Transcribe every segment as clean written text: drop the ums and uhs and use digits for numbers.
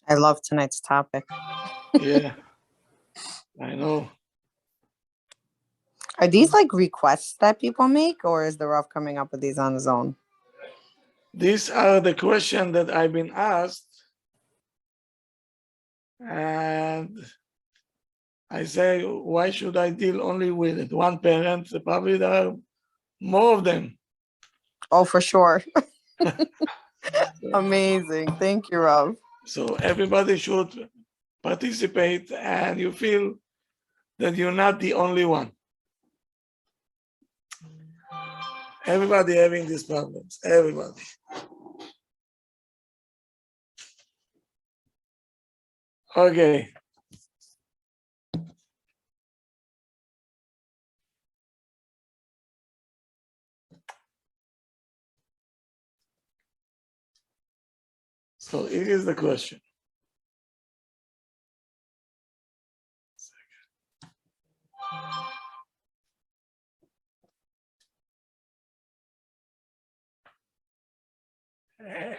I love tonight's topic. Yeah, I know. Are these like requests that people make, or is the Rav coming up with these on his own? These are the questions that I've been asked, and I say, why should I deal only with one parent? Probably there are more of them. Oh, for sure. Amazing. Thank you, Rav. So everybody should participate, and you feel that you're not the only one. Everybody having these problems, everybody. Okay. So here is the question.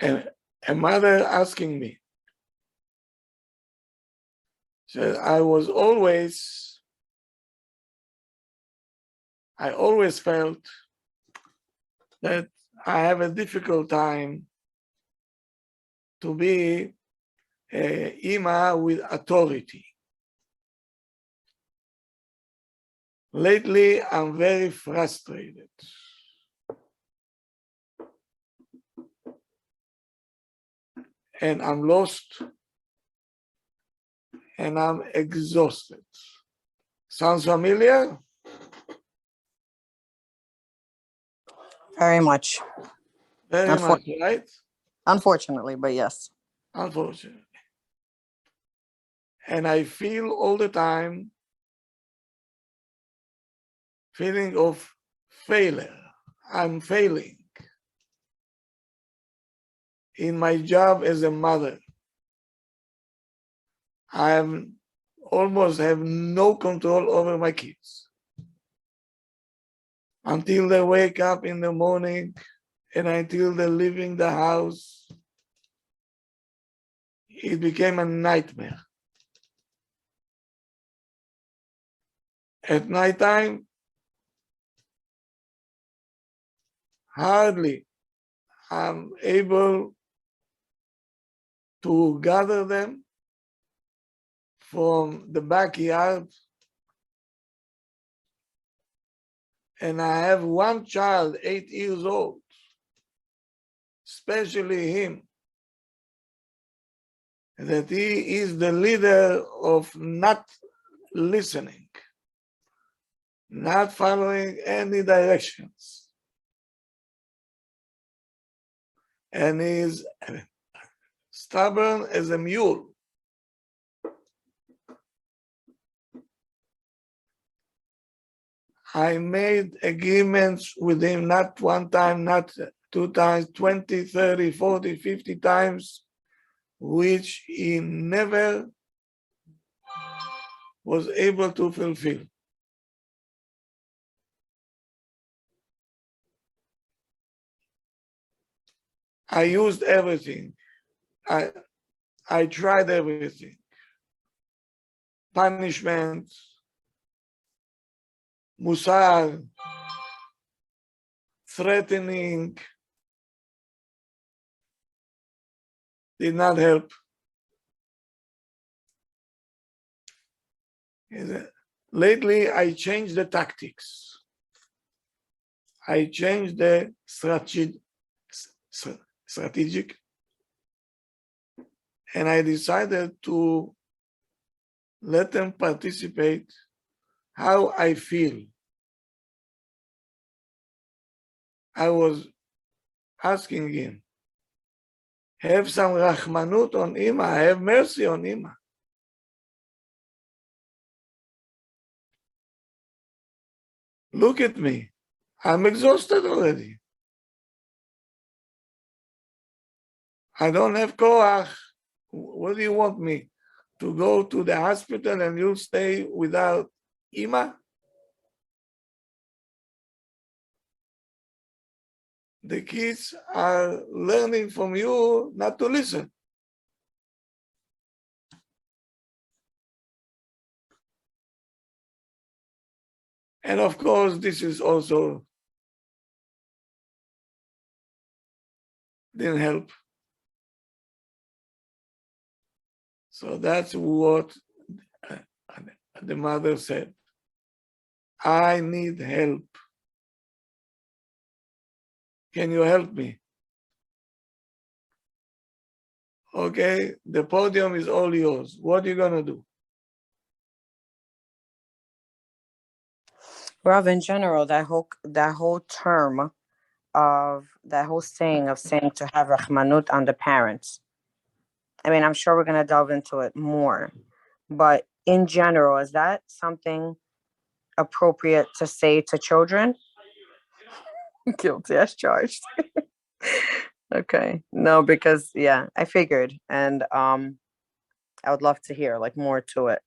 And a mother asking me, said, I always felt that I have a difficult time to be a ima with authority. Lately, I'm very frustrated. And I'm lost, and I'm exhausted. Sounds familiar? Very much. Very much, right? Unfortunately, but yes. Unfortunately. And I feel all the time feeling of failure. I'm failing in my job as a mother. I almost have no control over my kids until they wake up in the morning and until they're leaving the house. It became a nightmare. At nighttime, hardly I'm able to gather them from the backyard. And I have one child, 8 years old, especially him, that he is the leader of not listening, not following any directions. And he's stubborn as a mule. I made agreements with him, not one time, not 2 times, 20, 30, 40, 50 times, which he never was able to fulfill. I used everything. I tried everything. Punishment, musar, threatening, did not help. Lately, I changed the tactics. I changed the strategic, and I decided to let them participate how I feel. I was asking him, have some rachmanut on Ima, have mercy on Ima. Look at me, I'm exhausted already. I don't have koach. What do you want me? To go to the hospital and you'll stay without Ima? The kids are learning from you not to listen. And of course, this is also didn't help. So that's what the mother said. I need help. Can you help me? Okay, the podium is all yours. What are you going to do? Rav, in general, that whole term of that whole saying to have rahmanut on the parents. I mean, I'm sure we're gonna delve into it more, but in general, is that something appropriate to say to children? Guilty as charged. Okay, no, because yeah, I figured, and I would love to hear like more to it.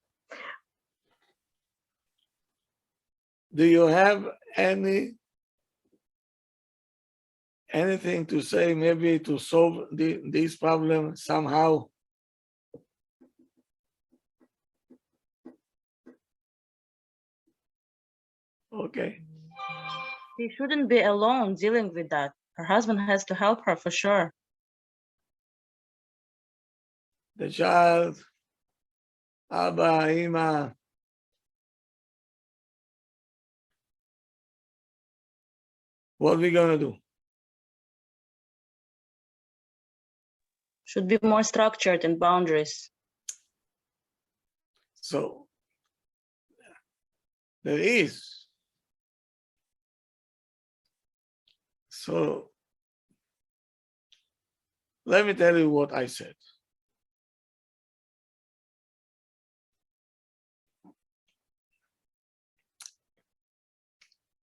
Do you have anything to say, maybe to solve this problem somehow? Okay. She shouldn't be alone dealing with that. Her husband has to help her for sure. The child, Abba, Ima, what are we going to do? Should be more structured and boundaries. So, there is. So, let me tell you what I said.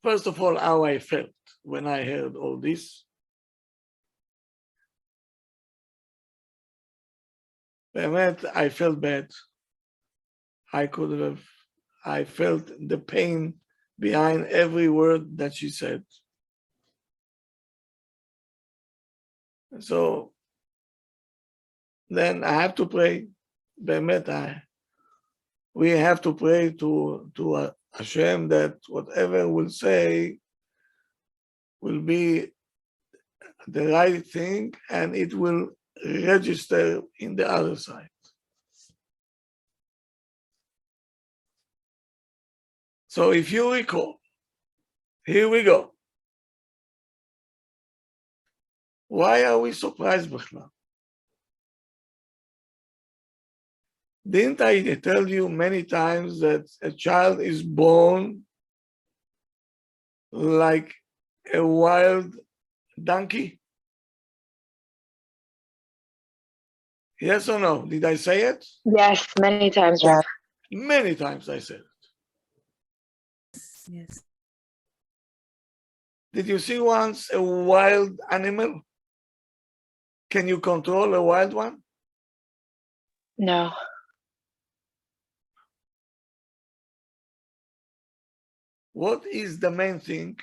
First of all, how I felt when I heard all this. I felt bad. I felt the pain behind every word that she said. So then I have to pray. We have to pray to Hashem that whatever we'll say will be the right thing and it will register in the other side. So if you recall, here we go. Why are we surprised, Bechla? Didn't I tell you many times that a child is born like a wild donkey? Yes or no? Did I say it? Yes, many times, Rav. Many times I said it. Yes. Did you see once a wild animal? Can you control a wild one? No. What is the main thing?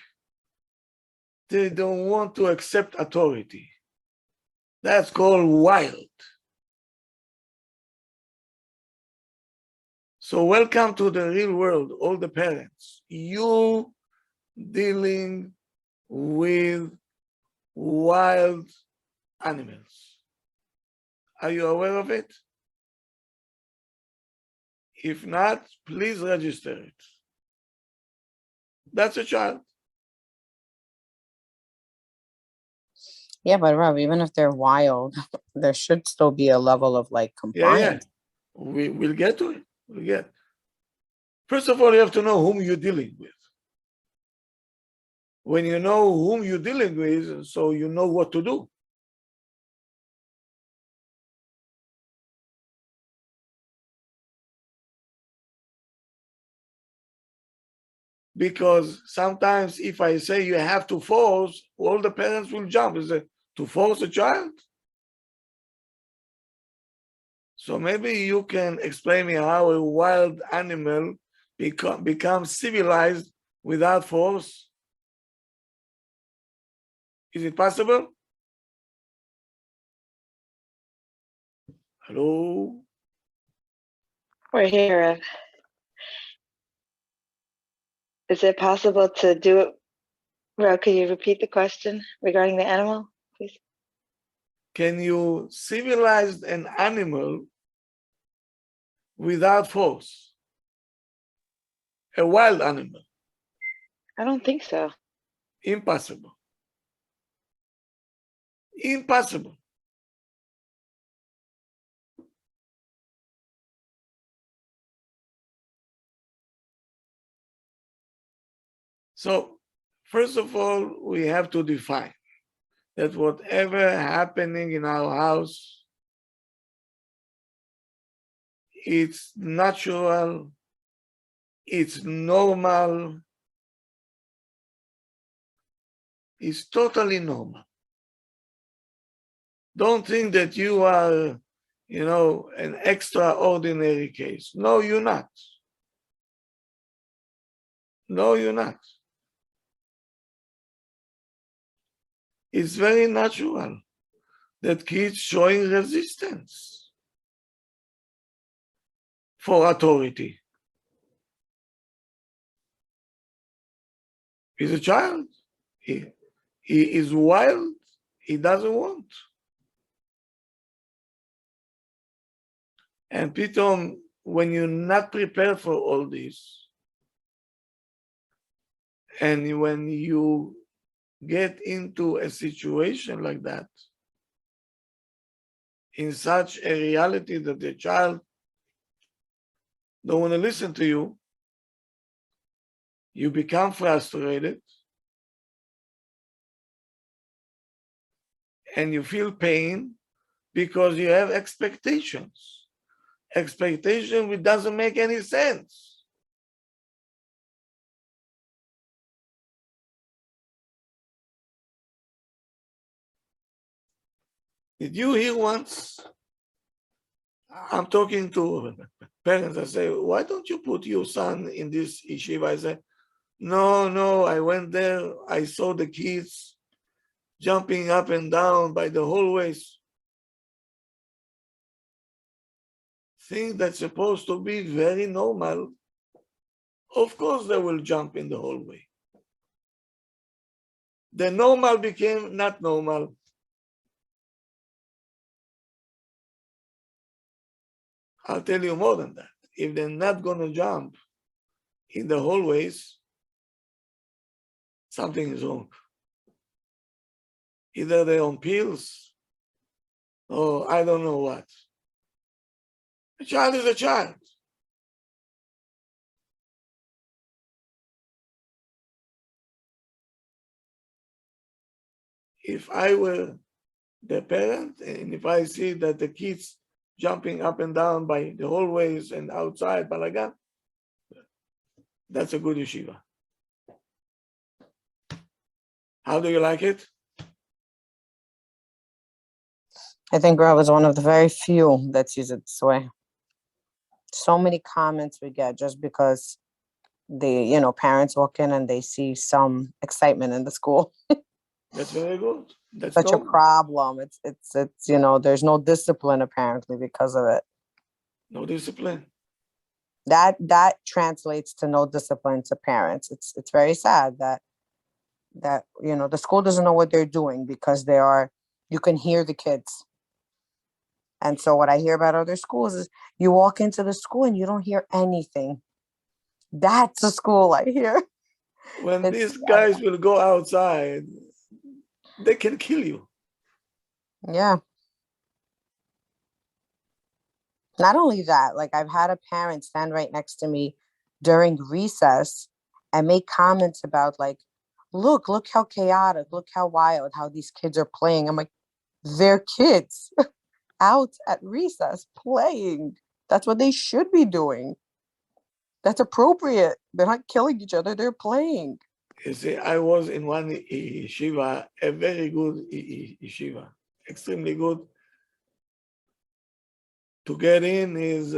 They don't want to accept authority. That's called wild. So welcome to the real world, all the parents. You dealing with wild animals. Are you aware of it? If not, please register it. That's a child. Yeah, but Rob, even if they're wild, there should still be a level of like compliance. Yeah. We'll get to it. First of all, you have to know whom you're dealing with. When you know whom you're dealing with, so you know what to do. Because sometimes if I say you have to force, all the parents will jump. Is it to force a child? So maybe you can explain me how a wild animal becomes civilized without force. Is it possible? Hello? We're here, Rav. Is it possible to do it? Rob, can you repeat the question regarding the animal, please? Can you civilize an animal without force? A wild animal? I don't think so. Impossible. Impossible. So, first of all, we have to define that whatever happening in our house, it's natural, it's normal, it's totally normal. Don't think that you are, an extraordinary case. No, you're not. No, you're not. It's very natural that kids showing resistance for authority. He's a child. He is wild. He doesn't want. And pitom, when you're not prepared for all this, and when you get into a situation like that, in such a reality that the child don't want to listen to you, you become frustrated, and you feel pain because you have expectations. Expectation which doesn't make any sense. Did you hear once? I'm talking to parents. I say, why don't you put your son in this yeshiva? I say, no, I went there. I saw the kids jumping up and down by the hallways. Things that's supposed to be very normal. Of course they will jump in the hallway. The normal became not normal. I'll tell you more than that. If they're not going to jump in the hallways, something is wrong. Either they're on pills or I don't know what. A child is a child. If I were the parent and if I see that the kids jumping up and down by the hallways and outside, balagan, that's a good yeshiva. How do you like it? I think Rob is one of the very few that sees it this way. So many comments we get just because parents walk in and they see some excitement in the school. That's very good. That's such normal. a problem. It's there's no discipline apparently because of it. No discipline. That translates to no discipline to parents. It's very sad that the school doesn't know what they're doing because you can hear the kids. And so what I hear about other schools is you walk into the school and you don't hear anything. That's a school I hear. When these guys will go outside, they can kill you. Yeah. Not only that, like I've had a parent stand right next to me during recess and make comments about like, look how chaotic, look how wild, how these kids are playing. I'm like, they're kids out at recess playing. That's what they should be doing. That's appropriate. They're not killing each other. They're playing. You see, I was in one yeshiva, a very good yeshiva, extremely good. To get in is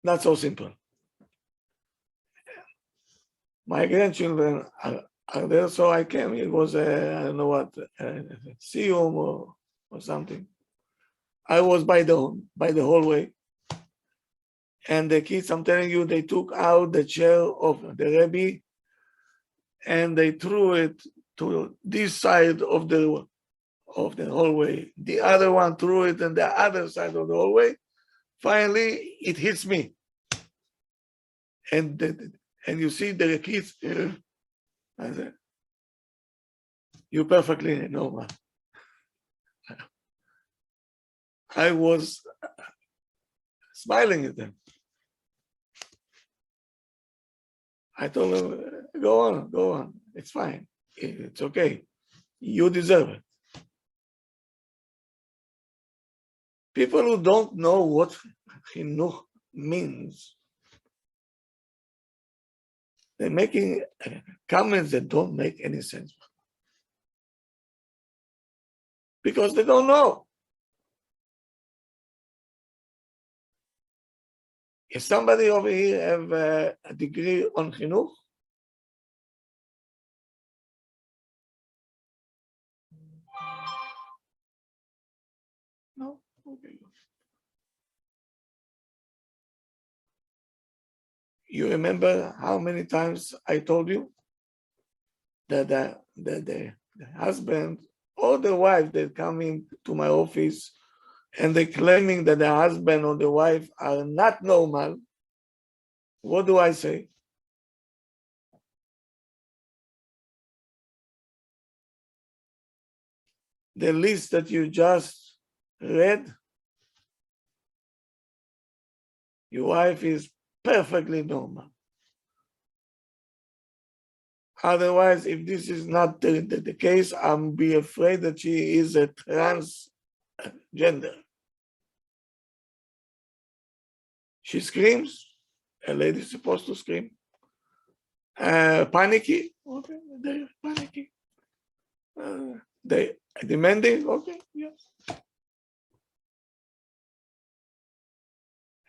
not so simple. My grandchildren are there, so I came. It was I don't know what, Siyum or something. I was by the hallway, And the kids, I'm telling you, they took out the chair of the Rabbi and they threw it to this side of the hallway. The other one threw it on the other side of the hallway. Finally, it hits me. And you see the kids, I said, you're perfectly normal. I was smiling at them. I told them, go on. It's fine. It's okay. You deserve it. People who don't know what chinuch means, they're making comments that don't make any sense. Because they don't know. If somebody over here have a degree on chinuch, no? Okay. You remember how many times I told you that the husband or the wife that come into my office and they're claiming that the husband or the wife are not normal, what do I say? The list that you just read, your wife is perfectly normal. Otherwise, if this is not the case, I'm be afraid that she is a transgender. She screams. A lady is supposed to scream. Panicky. Okay, they're panicky. They demanding. Okay, yes.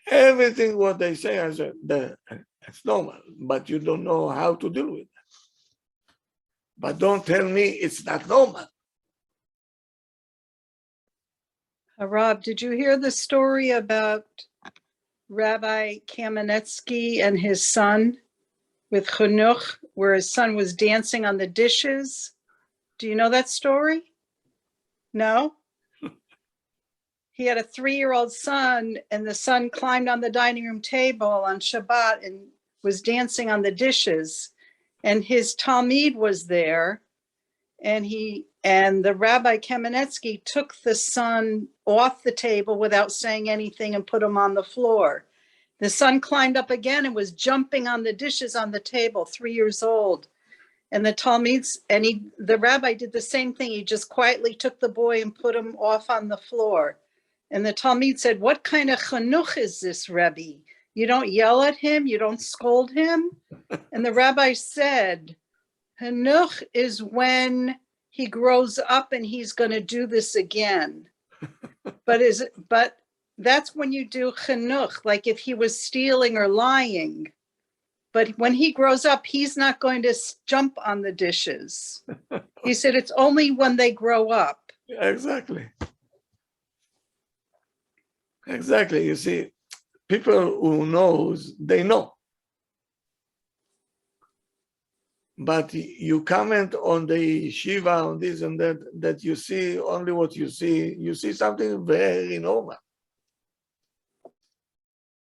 Everything what they say, I said, it's normal, but you don't know how to deal with it. But don't tell me it's not normal. Rob, did you hear the story about Rabbi Kamenetsky and his son with chinuch, where his son was dancing on the dishes? Do you know that story? No? He had a 3-year-old son, and the son climbed on the dining room table on Shabbat and was dancing on the dishes. And his Talmid was there, and the Rabbi Kamenetsky took the son off the table without saying anything and put him on the floor. The son climbed up again and was jumping on the dishes on the table, 3 years old. And the Talmids, the rabbi did the same thing. He just quietly took the boy and put him off on the floor. And the Talmid said, "What kind of chinuch is this, Rabbi? You don't yell at him, you don't scold him?" And the rabbi said, "Chinuch is when he grows up and he's going to do this again. But that's when you do chinuch, like if he was stealing or lying. But when he grows up, he's not going to jump on the dishes." He said it's only when they grow up. Exactly. Exactly. You see, people who knows, they know. But you comment on the yeshiva, on this and that you see only what you see something very normal.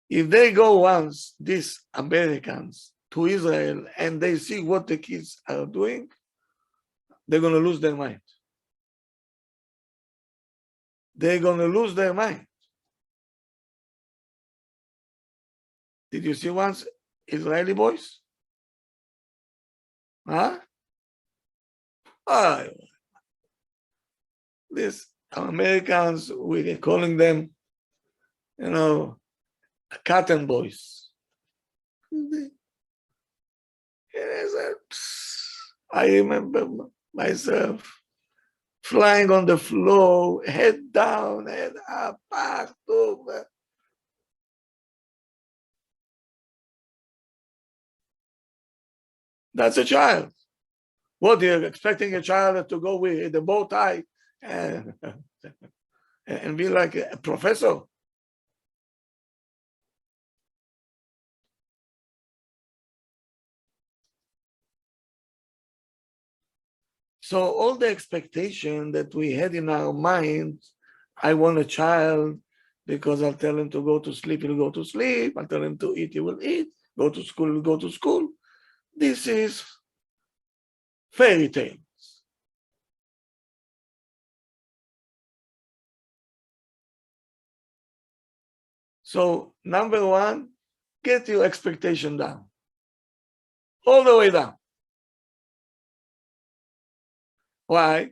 If they go once, these Americans, to Israel and they see what the kids are doing, they're going to lose their mind. They're going to lose their mind. Did you see once Israeli boys? Huh? Oh, these Americans, we're calling them, cotton boys. I remember myself flying on the floor, head down, head up, back, over. That's a child. What, you're expecting a child to go with the bow tie and be like a professor? So all the expectation that we had in our mind, I want a child because I'll tell him to go to sleep, he'll go to sleep. I'll tell him to eat, he will eat. Go to school, he'll go to school. This is fairy tales. So number one, get your expectation down. All the way down. Why?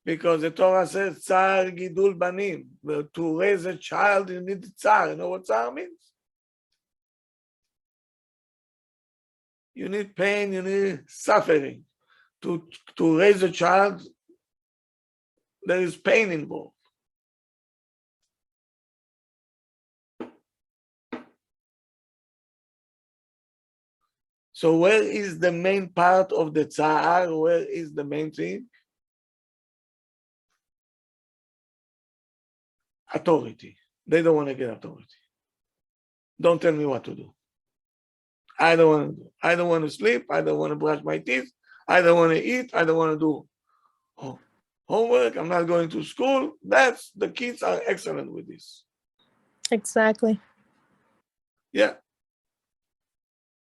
Because the Torah says, Tsar Gidul Banim. To raise a child, you need Tsar. You know what Tsar means? You need pain, you need suffering. To raise a child, there is pain involved. So where is the main part of the Tsar? Where is the main thing? Authority. They don't want to get authority. Don't tell me what to do. I don't want to do. I don't want to sleep. I don't want to brush my teeth. I don't want to eat. I don't want to do homework. I'm not going to school. That's the kids are excellent with this. Exactly. Yeah.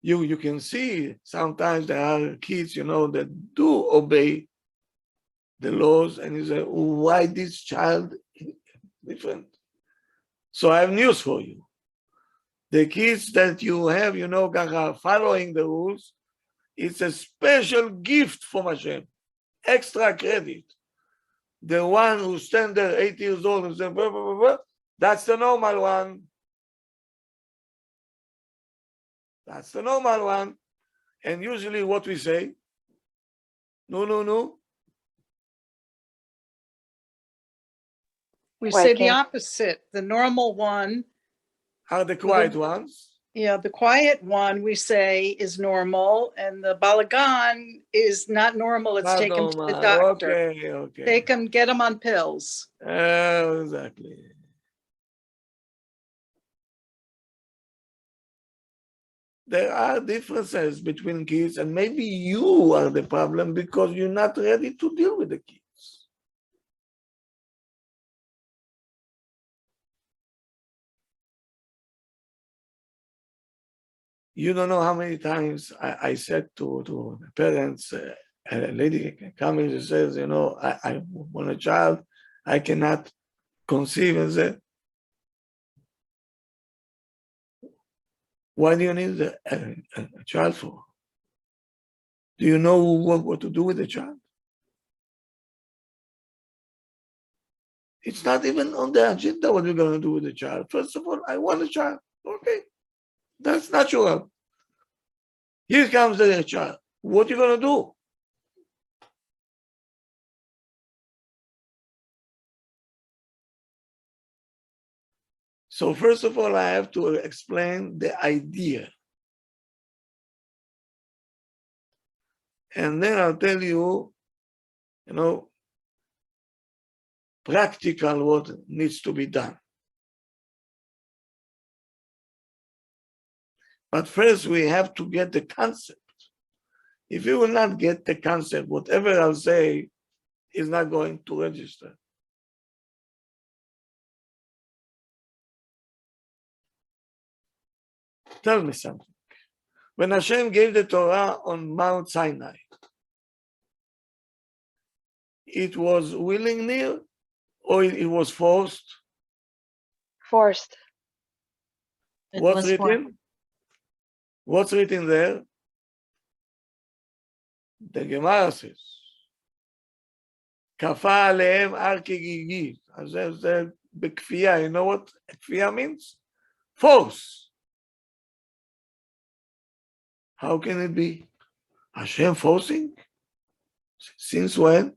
You can see sometimes there are kids, that do obey the laws, and you say, why this child is different? So I have news for you. The kids that you have, are following the rules, it's a special gift from Hashem, extra credit. The one who stands there 8 years old and says, blah, blah, blah, blah, that's the normal one. That's the normal one. And usually what we say, no. We Why say the can't- opposite. The normal one, are the quiet ones. the quiet one we say is normal, and the balagan is not normal. It's Not take him to the normal. doctor. Okay. Take him, get him on pills. Exactly. There are differences between kids, and maybe you are the problem because you're not ready to deal with the kids. You don't know how many times I said to the parents, a lady comes and says, I want a child, I cannot conceive, and say, why do you need a child for? Do you know what to do with the child? It's not even on the agenda what we're going to do with the child. First of all, I want a child. Okay, that's natural. Here comes the child. What are you going to do? So first of all, I have to explain the idea. And then I'll tell you, practical what needs to be done. But first we have to get the concept. If you will not get the concept, whatever I'll say is not going to register. Tell me something. When Hashem gave the Torah on Mount Sinai, it was willingly or it was forced? Forced. It What's was for- written? What's written there? The Gemara says, Kafa alehem ar kegigi. As I said, bekfiya. You know what kfiya means? Force. How can it be? Hashem forcing? Since when?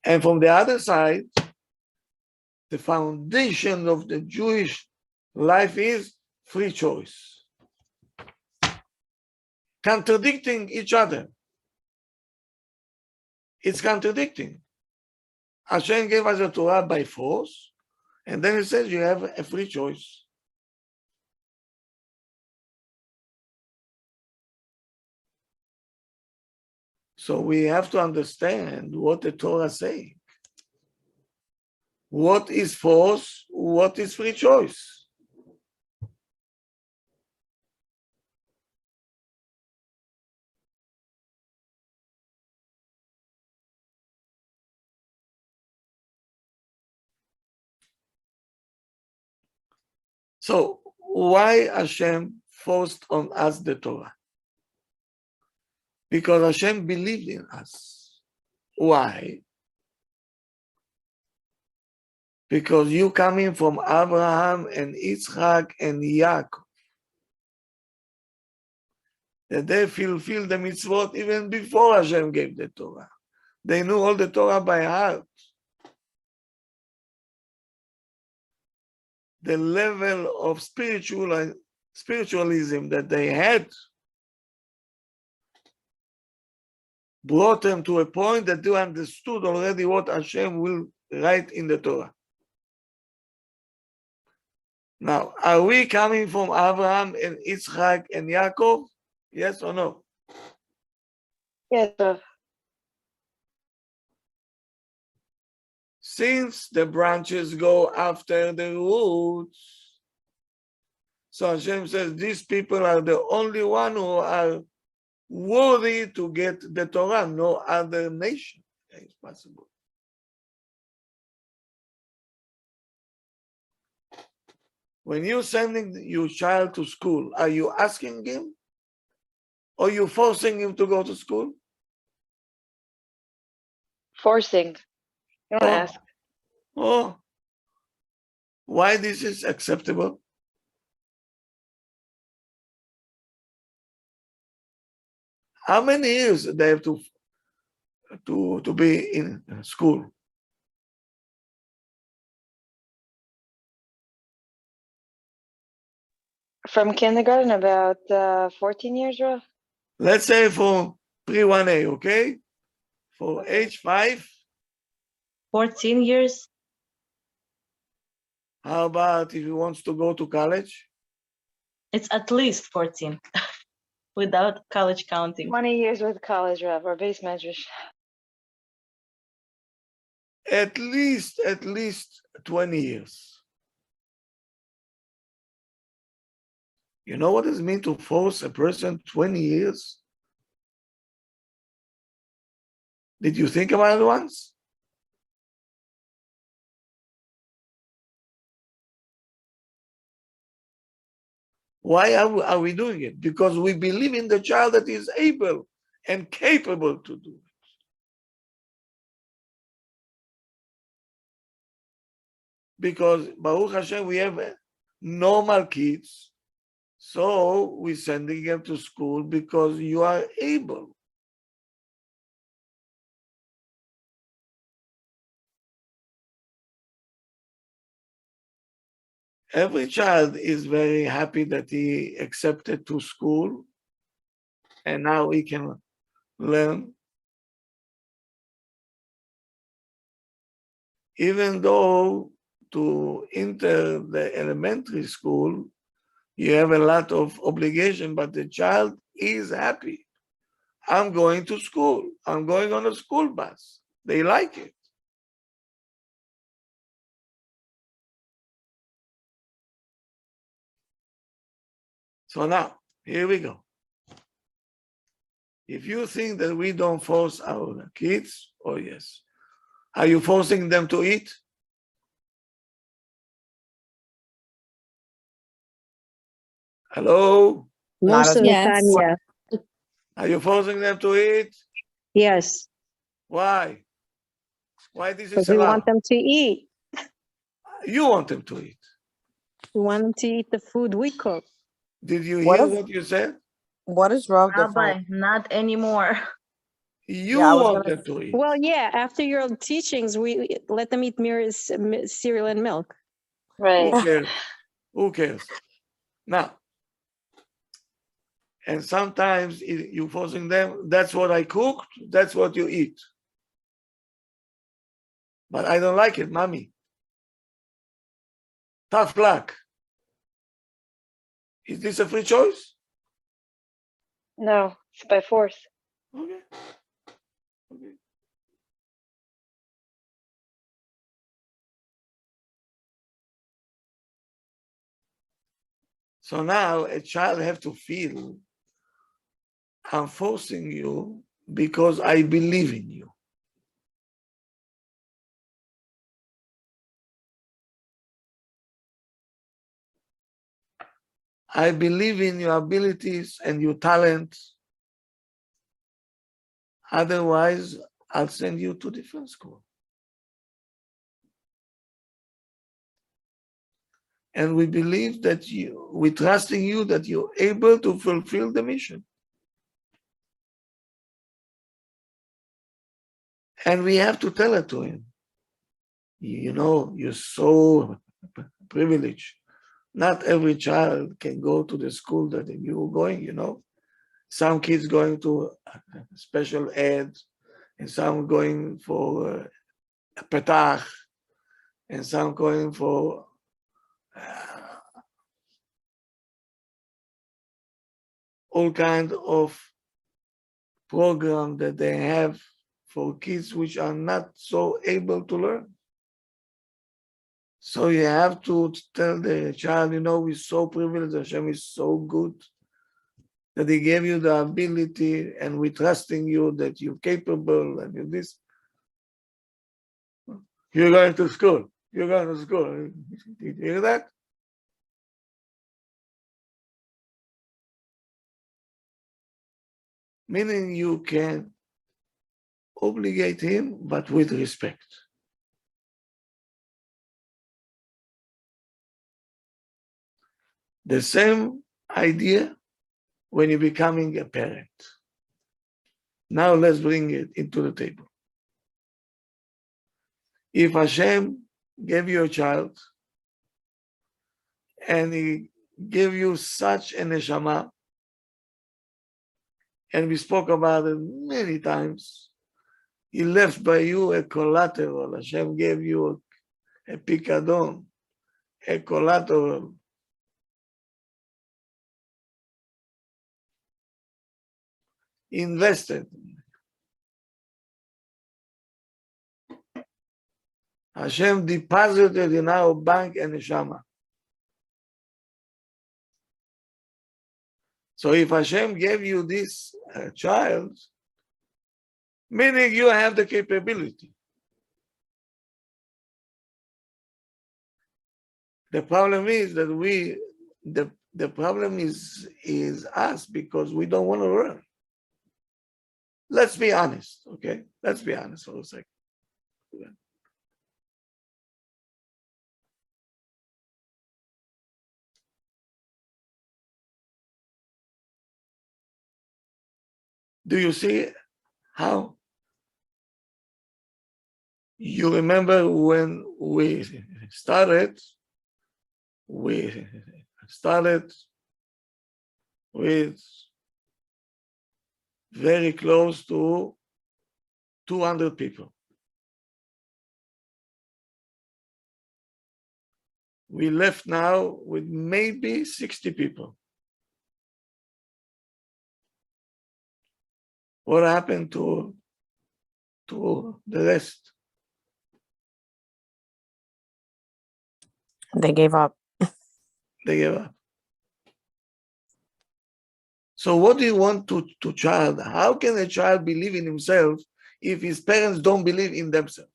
And from the other side, the foundation of the Jewish life is free choice. Contradicting each other. It's contradicting. Hashem gave us the Torah by force, and then it says you have a free choice. So we have to understand what the Torah is saying. What is force? What is free choice? So why Hashem forced on us the Torah? Because Hashem believed in us. Why? Because you coming from Abraham and Yitzchak and Yaakov, that they fulfilled the mitzvot even before Hashem gave the Torah. They knew all the Torah by heart. The level of spiritualism that they had brought them to a point that they understood already what Hashem will write in the Torah. Now, are we coming from Abraham and Yitzchak and Yaakov? Yes or no? Yes, Since the branches go after the roots, so Hashem says these people are the only one who are worthy to get the Torah. No other nation is possible. When you're sending your child to school, are you asking him or you forcing him to go to school? forcing. You don't Oh. ask. Oh, why this is acceptable? How many years they have to be in school? From kindergarten, about 14 years, Rav? Let's say for pre-1A, okay? For age 5, 14 years. how about if he wants to go to college? It's at least 14 without college counting. 20 years with college, Rav, or base measures. At least 20 years. You know what it means to force a person 20 years? Did you think about it once? Why are we doing it? Because we believe in the child that is able and capable to do it. Because Baruch Hashem, we have normal kids, so we're sending them to school because you are able. Every child is very happy that he accepted to school and now he can learn. Even though to enter the elementary school, you have a lot of obligation, but the child is happy. I'm going to school. I'm going on a school bus. They like it. So now, here we go. If you think that we don't force our kids, oh yes. Are you forcing them to eat? Hello? Not Most as of the Yes. time, yeah. Are you forcing them to eat? Yes, Why? Why this because is we allowed? want them to eat. You want them to eat. We want them to eat the food we cook. Did you What hear if- what you said? What is Rav Rabbi, define? not anymore. You Yeah, I was want gonna them to eat. Well, yeah, after your teachings, we let them eat cereal and milk. Right. Who cares? Who cares? Now, and sometimes you're forcing them, that's what I cooked, that's what you eat. But I don't like it, mommy. Tough luck. Is this a free choice? No, it's by force. Okay. So now a child have to feel, I'm forcing you because I believe in you. I believe in your abilities and your talents. Otherwise, I'll send you to different school. And we believe that we trust in you that you're able to fulfill the mission. And we have to tell it to him. You know, you're so privileged. Not every child can go to the school that you're going, you know. Some kids going to special ed, and some going for petach, and some going for all kinds of program that they have for kids which are not so able to learn. So you have to tell the child, you know, we're so privileged, Hashem is so good, that he gave you the ability, and we trust in you that you're capable, and you're this. You're going to school. You're going to school. Did you hear that? Meaning you can obligate him, but with respect. The same idea when you're becoming a parent. Now let's bring it into the table. If Hashem gave you a child and he gave you such a neshama, and we spoke about it many times, he left by you a collateral. Hashem gave you a pikadon, a collateral. Invested. Hashem deposited in our bank a neshama. So if Hashem gave you this child, meaning you have the capability. The problem is that the problem is us, because we don't want to learn. Let's be honest, okay? Let's be honest for a second. Do you see how? You remember when we started with very close to 200 people. We left now with maybe 60 people. What happened to the rest? They gave up. They gave up. So what do you want to child? How can a child believe in himself if his parents don't believe in themselves?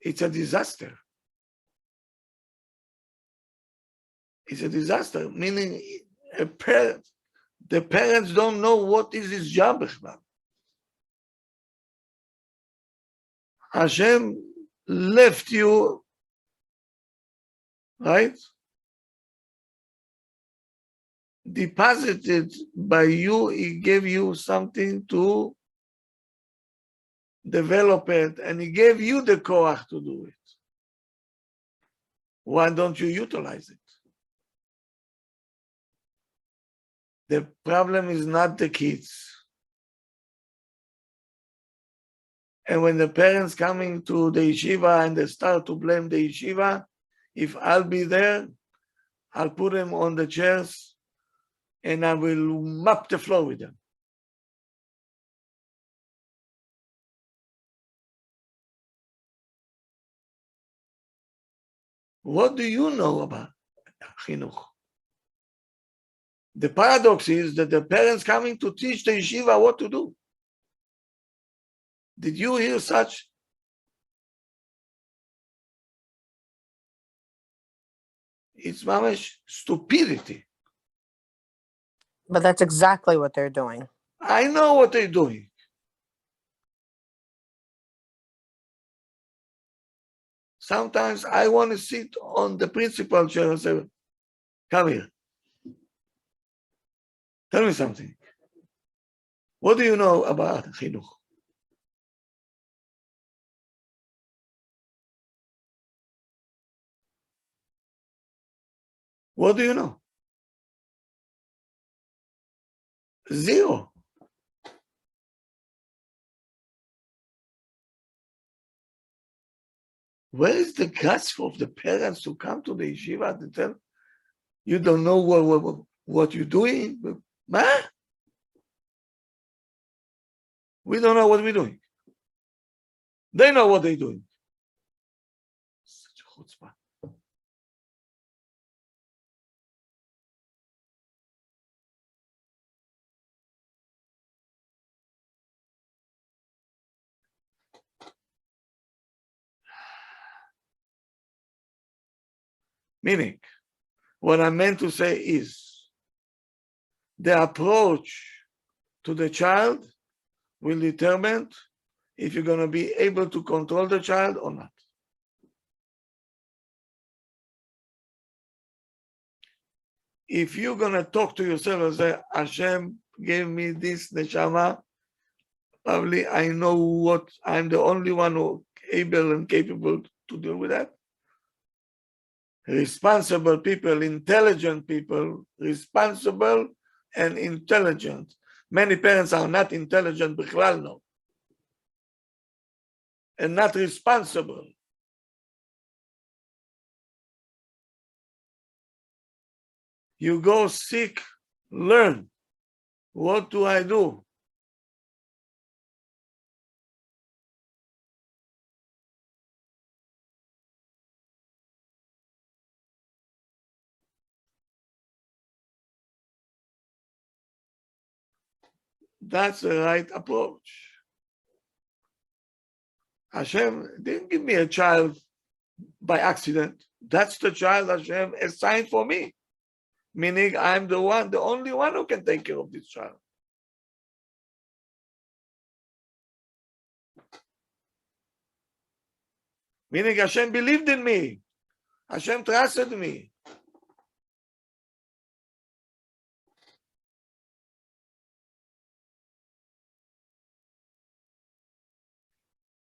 It's a disaster. It's a disaster, meaning the parents don't know what is his job. Hashem left you, right? Deposited by you, he gave you something to develop it, and he gave you the koach to do it. Why don't you utilize it? The problem is not the kids. And when the parents coming to the yeshiva and they start to blame the yeshiva, if I'll be there, I'll put them on the chairs and I will mop the floor with them. What do you know about chinuch? The paradox is that the parents coming to teach the yeshiva what to do. Did you hear such? It's mamash stupidity. But that's exactly what they're doing. I know what they're doing. Sometimes I want to sit on the principal chair and say, come here. Tell me something. What do you know about chinuch? What do you know? Zero. Where is the guts of the parents to come to the yeshiva and tell you don't know what you're doing? Ma? We don't know what we're doing. They know what they're doing. Such a chutzpah. Meaning, what I meant to say is the approach to the child will determine if you're going to be able to control the child or not. If you're going to talk to yourself and say, Hashem gave me this neshama, probably I know what, I'm the only one who able and capable to deal with that. Responsible people, intelligent people, responsible and intelligent. Many parents are not intelligent, bichlal no, and not responsible. You go seek, learn. What do I do? That's the right approach. Hashem didn't give me a child by accident. That's the child Hashem assigned for me. Meaning I'm the one, the only one who can take care of this child. Meaning Hashem believed in me. Hashem trusted me.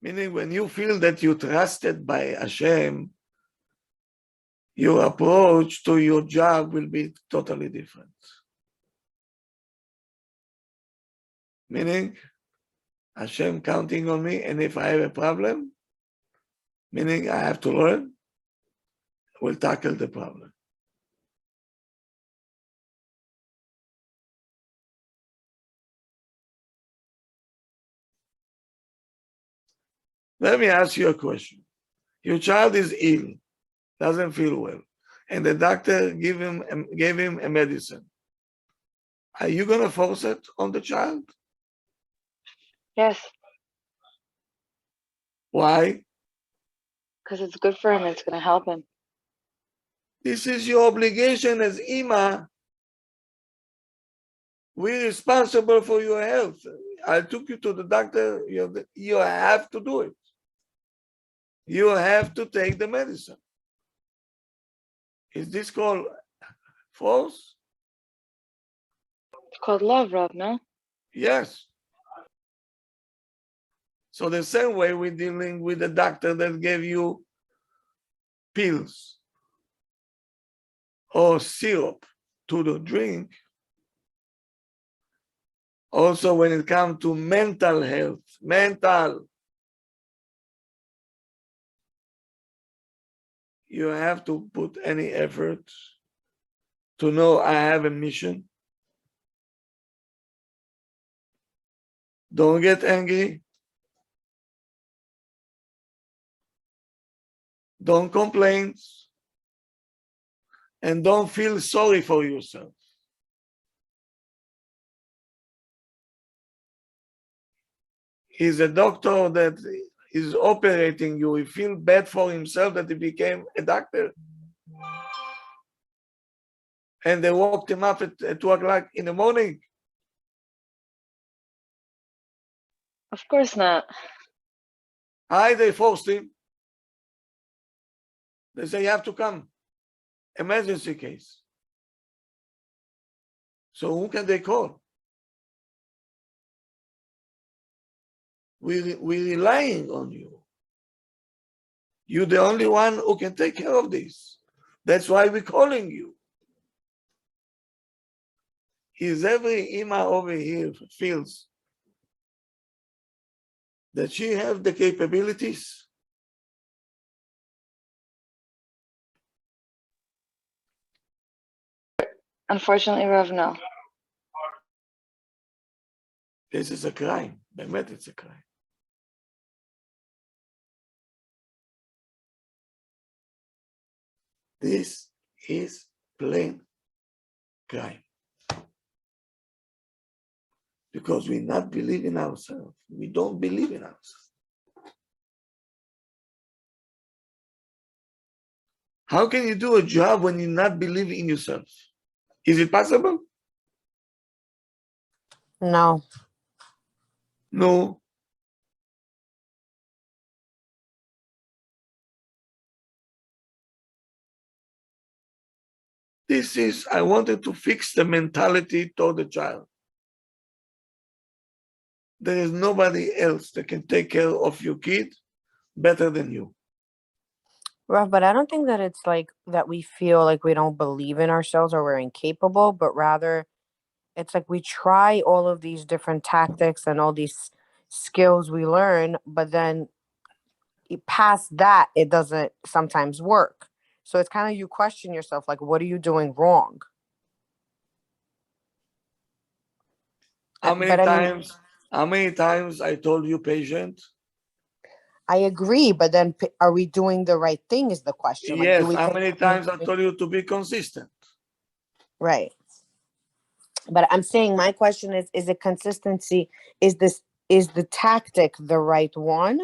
Meaning when you feel that you're trusted by Hashem, your approach to your job will be totally different. Meaning, Hashem counting on me, and if I have a problem, meaning I have to learn, we'll tackle the problem. Let me ask you a question. Your child is ill, doesn't feel well, and the doctor gave him a medicine. Are you going to force it on the child? Yes, Why? because it's good for him. It's going to help him. This is your obligation as Ima. We're responsible for your health. I took you to the doctor. You have to do it. You have to take the medicine. Is this called force? It's called love, Rob, no? Yes. So the same way we're dealing with the doctor that gave you pills or syrup to the drink. Also, when it comes to mental health, you have to put any effort to know I have a mission. Don't get angry. Don't complain. and don't feel sorry for yourself. He's a doctor that is operating you. He feels bad for himself that he became a doctor. And they woke him up at 2 o'clock in the morning. Of course not. Hi, they forced him. They say, you have to come. Emergency case. So who can they call? We're relying on you. You're the only one who can take care of this. That's why we're calling you. Is every Ima over here feels that she have the capabilities? Unfortunately, Rav, no. This is a crime. Bemet, it's a crime. This is plain crime. Because we not believe in ourselves. We don't believe in ourselves. How can you do a job when you not believe in yourself? Is it possible? No. No. This is, I wanted to fix the mentality toward the child. There is nobody else that can take care of your kid better than you. Rough, but I don't think that it's like that we feel like we don't believe in ourselves or we're incapable, but rather it's like we try all of these different tactics and all these skills we learn, but then past that, it doesn't sometimes work. So it's kind of you question yourself, like, what are you doing wrong? How many But I mean, times I told you patient? I agree, but then are we doing the right thing is the question. Like, do Yes, we how think many times I told you to be consistent? right? But I'm saying my question is it consistency? Is the tactic the right one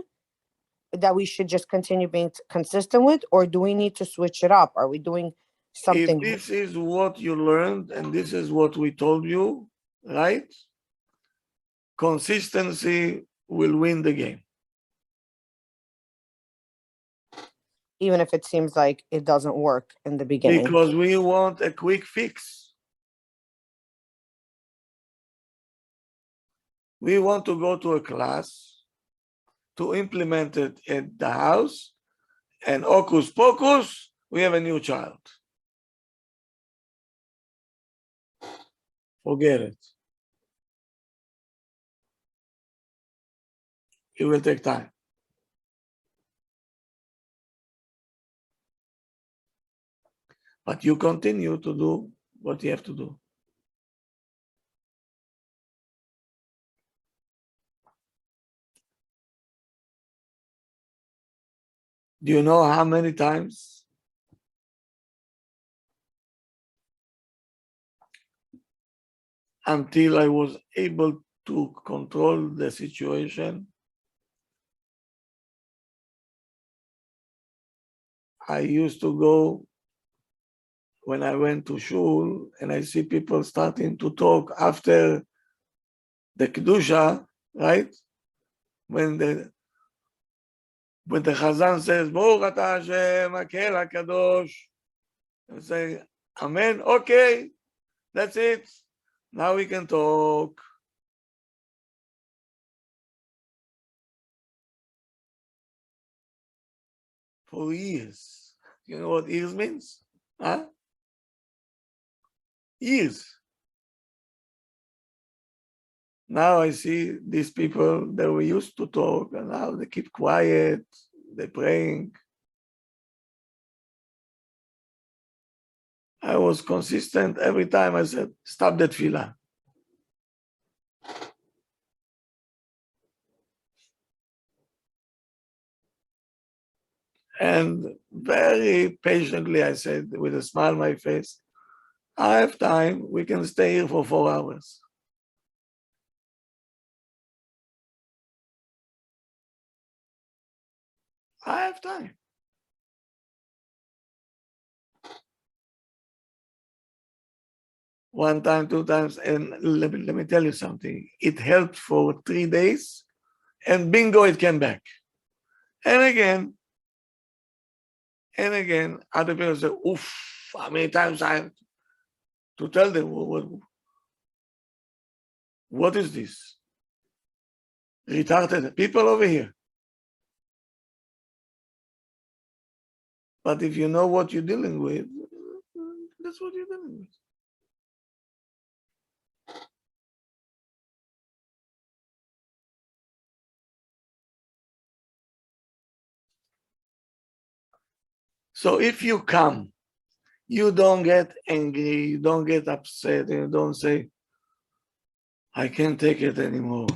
that we should just continue being consistent with, or do we need to switch it up? Are we doing If something? this is what you learned and this is what we told you, right? Consistency will win the game. Even if it seems like it doesn't work in the beginning. Because we want a quick fix. We want to go to a class to implement it at the house, and hocus pocus, we have a new child. Forget it. It will take time. But you continue to do what you have to do. Do you know how many times until I was able to control the situation, I used to go when I went to shul and I see people starting to talk after the Kedusha, right? When the Chazan says, Baruch Ata Hashem, Hakel HaKadosh, and say, Amen, okay, that's it. Now we can talk. For years. You know what years means? Huh? Years. Now I see these people that we used to talk, and now they keep quiet, they're praying. I was consistent every time I said, stop that tefillah. And very patiently, I said, with a smile on my face, I have time. We can stay here for 4 hours. I have time. One time, 2 times, and let me tell you something. It helped for 3 days, and bingo, it came back. And again, other people say, oof, how many times I have to tell them, what is this? Retarded people over here. But if you know what you're dealing with, that's what you're dealing with. So if you come, you don't get angry, you don't get upset, and you don't say, I can't take it anymore.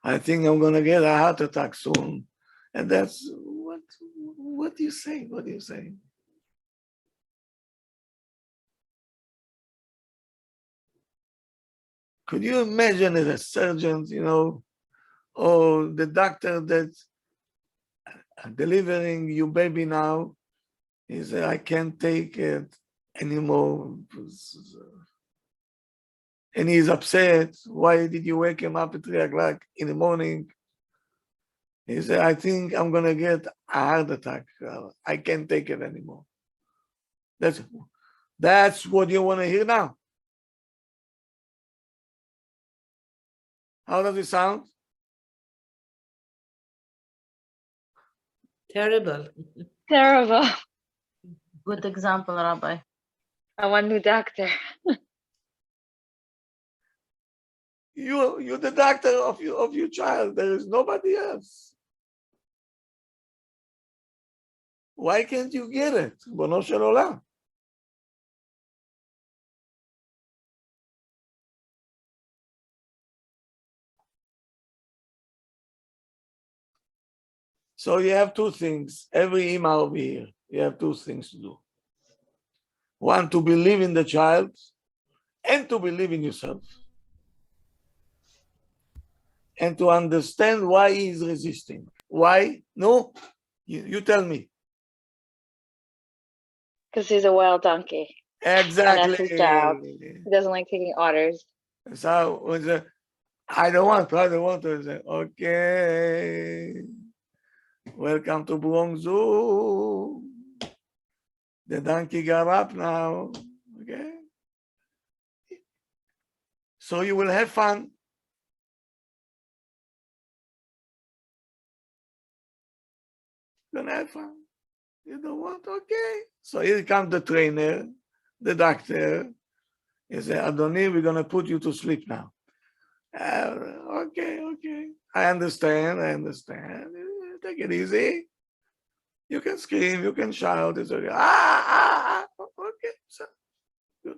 I think I'm going to get a heart attack soon. And that's what do you say? What do you say? Could you imagine as a surgeon, or the doctor that's delivering your baby now, he said, I can't take it anymore. And he's upset. Why did you wake him up at 3 o'clock in the morning? He said, I think I'm going to get a heart attack. I can't take it anymore. That's what you want to hear now. How does it sound? Terrible. Terrible. Good example, Rabbi. I want a new doctor. You're the doctor of your child. There is nobody else. Why can't you get it? Bono shel olam. So you have 2 things. Every imam over here, you have 2 things to do. One, to believe in the child, and to believe in yourself. And to understand why he is resisting. Why? No? You tell me. Because he's a wild donkey. Exactly. And that's his job. He doesn't like taking orders. So I don't want to. I say, okay. Welcome to Bronx Zoo. The donkey got up now. Okay. So you will have fun. You're gonna have fun. You don't want? Okay. So here comes the trainer, the doctor. He said, Adoni, we're gonna put you to sleep now. Okay. I understand. Take it easy. You can scream, you can shout. It's okay. Okay. So, good.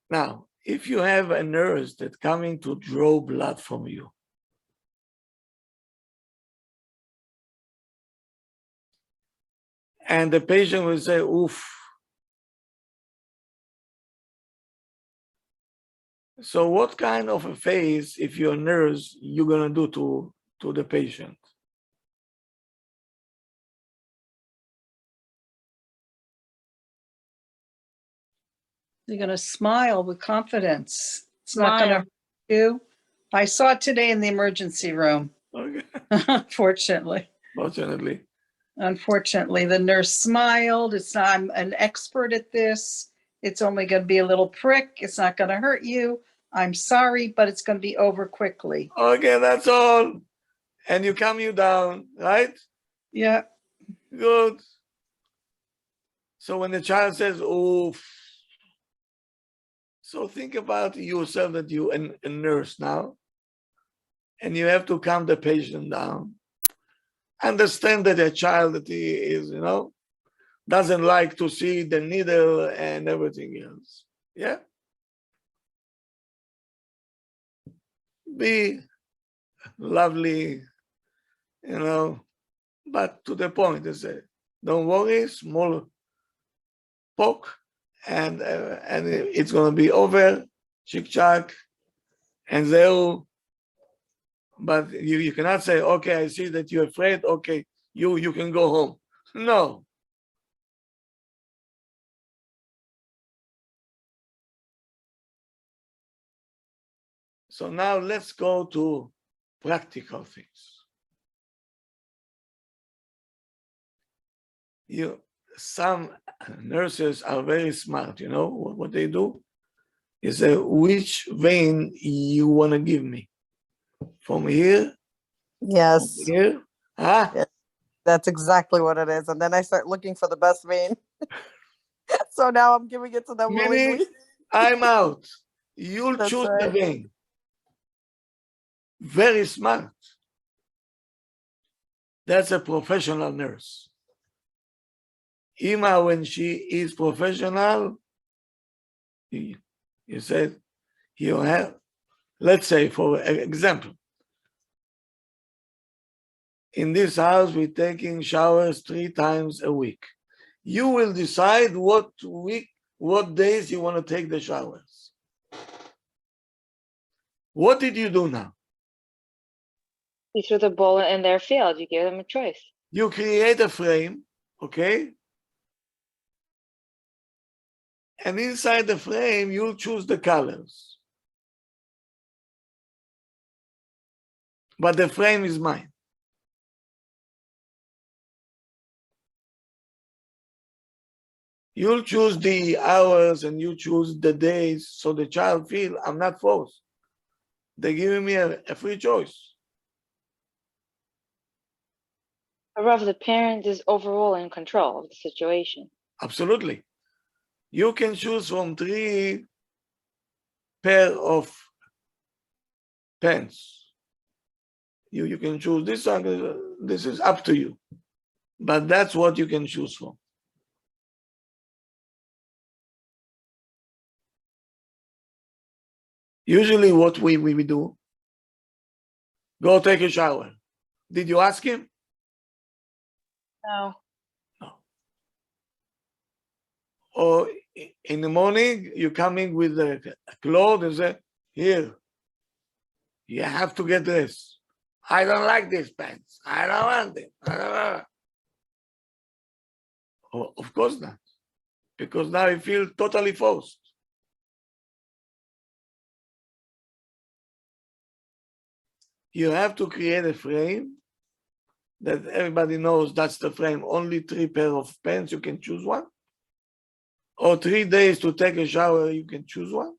Now, if you have a nurse that's coming to draw blood from you, and the patient will say, oof. So what kind of a face, if you're a nurse, you're going to do to the patient? You're going to smile with confidence. It's not going to Smile. hurt you. I saw it today in the emergency room. Okay. Unfortunately, the nurse smiled. It's not, I'm an expert at this. It's only going to be a little prick. It's not going to hurt you. I'm sorry, but it's going to be over quickly. Okay, that's all. And you calm you down, right? Yeah. Good. So when the child says, oof, so think about yourself that you're a nurse now, and you have to calm the patient down. understand that a child that he is, doesn't like to see the needle and everything else. Yeah. Be lovely, but to the point. They say, don't worry, small poke, and it's gonna be over, chick chack, and zero. But you cannot say, okay, I see that you're afraid. Okay, you can go home. No. So now let's go to practical things. Some nurses are very smart. You know what they do? Is say, which vein you want to give me? From here? Yes. From here? Ah, Yes. That's exactly what it is. And then I start looking for the best vein. So now I'm giving it to them meaning willingly. I'm out. You'll That's choose the right. vein. Very smart. That's a professional nurse. Ima, when she is professional, you said, you have, let's say, for example, in this house, we're taking showers 3 times a week. You will decide what days you want to take the showers. What did you do now? You threw the ball in their field. You gave them a choice. You create a frame, okay? And inside the frame, you'll choose the colors. But the frame is mine. You'll choose the hours and you choose the days so the child feel I'm not forced. They're giving me a free choice. Rav, the parent is overall in control of the situation. Absolutely. You can choose from 3 pair of pants. You can choose this one. This is up to you. But that's what you can choose from. Usually what we do, go take a shower. Did you ask him? No. No. Or in the morning, you're coming with a clothes and say, here, you have to get this. I don't like these pants. I don't want it. I don't want it. Oh, of course not. Because now you feel totally forced. You have to create a frame that everybody knows that's the frame. Only 3 pair of pants, you can choose one. Or 3 days to take a shower, you can choose one.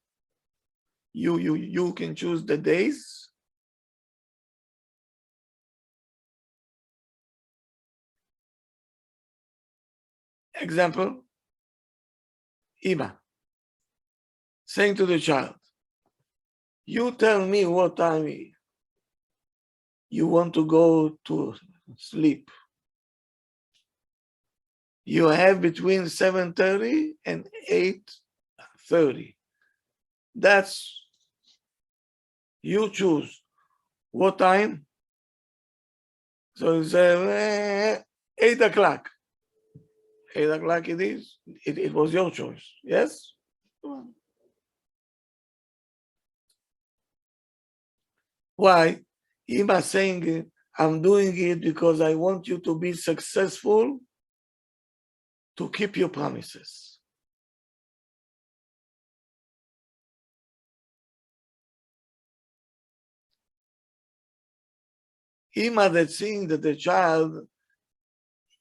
You can choose the days. Example, Ima saying to the child, you tell me what time you want to go to sleep. You have between 7:30 and 8:30. That's, you choose what time. So you say 8 o'clock. 8 o'clock it is. It was your choice. Yes? Why? Ima saying, I'm doing it because I want you to be successful to keep your promises. Ima that's seeing that the child,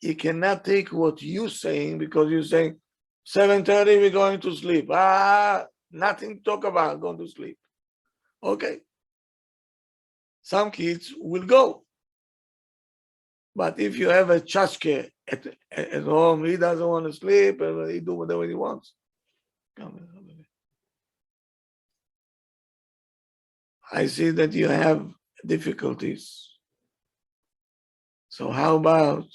he cannot take what you're saying because you're saying 7:30 we're going to sleep. Nothing to talk about, going to sleep. Okay. Some kids will go. But if you have a chashke at home, he doesn't want to sleep and he do whatever he wants. I see that you have difficulties. So how about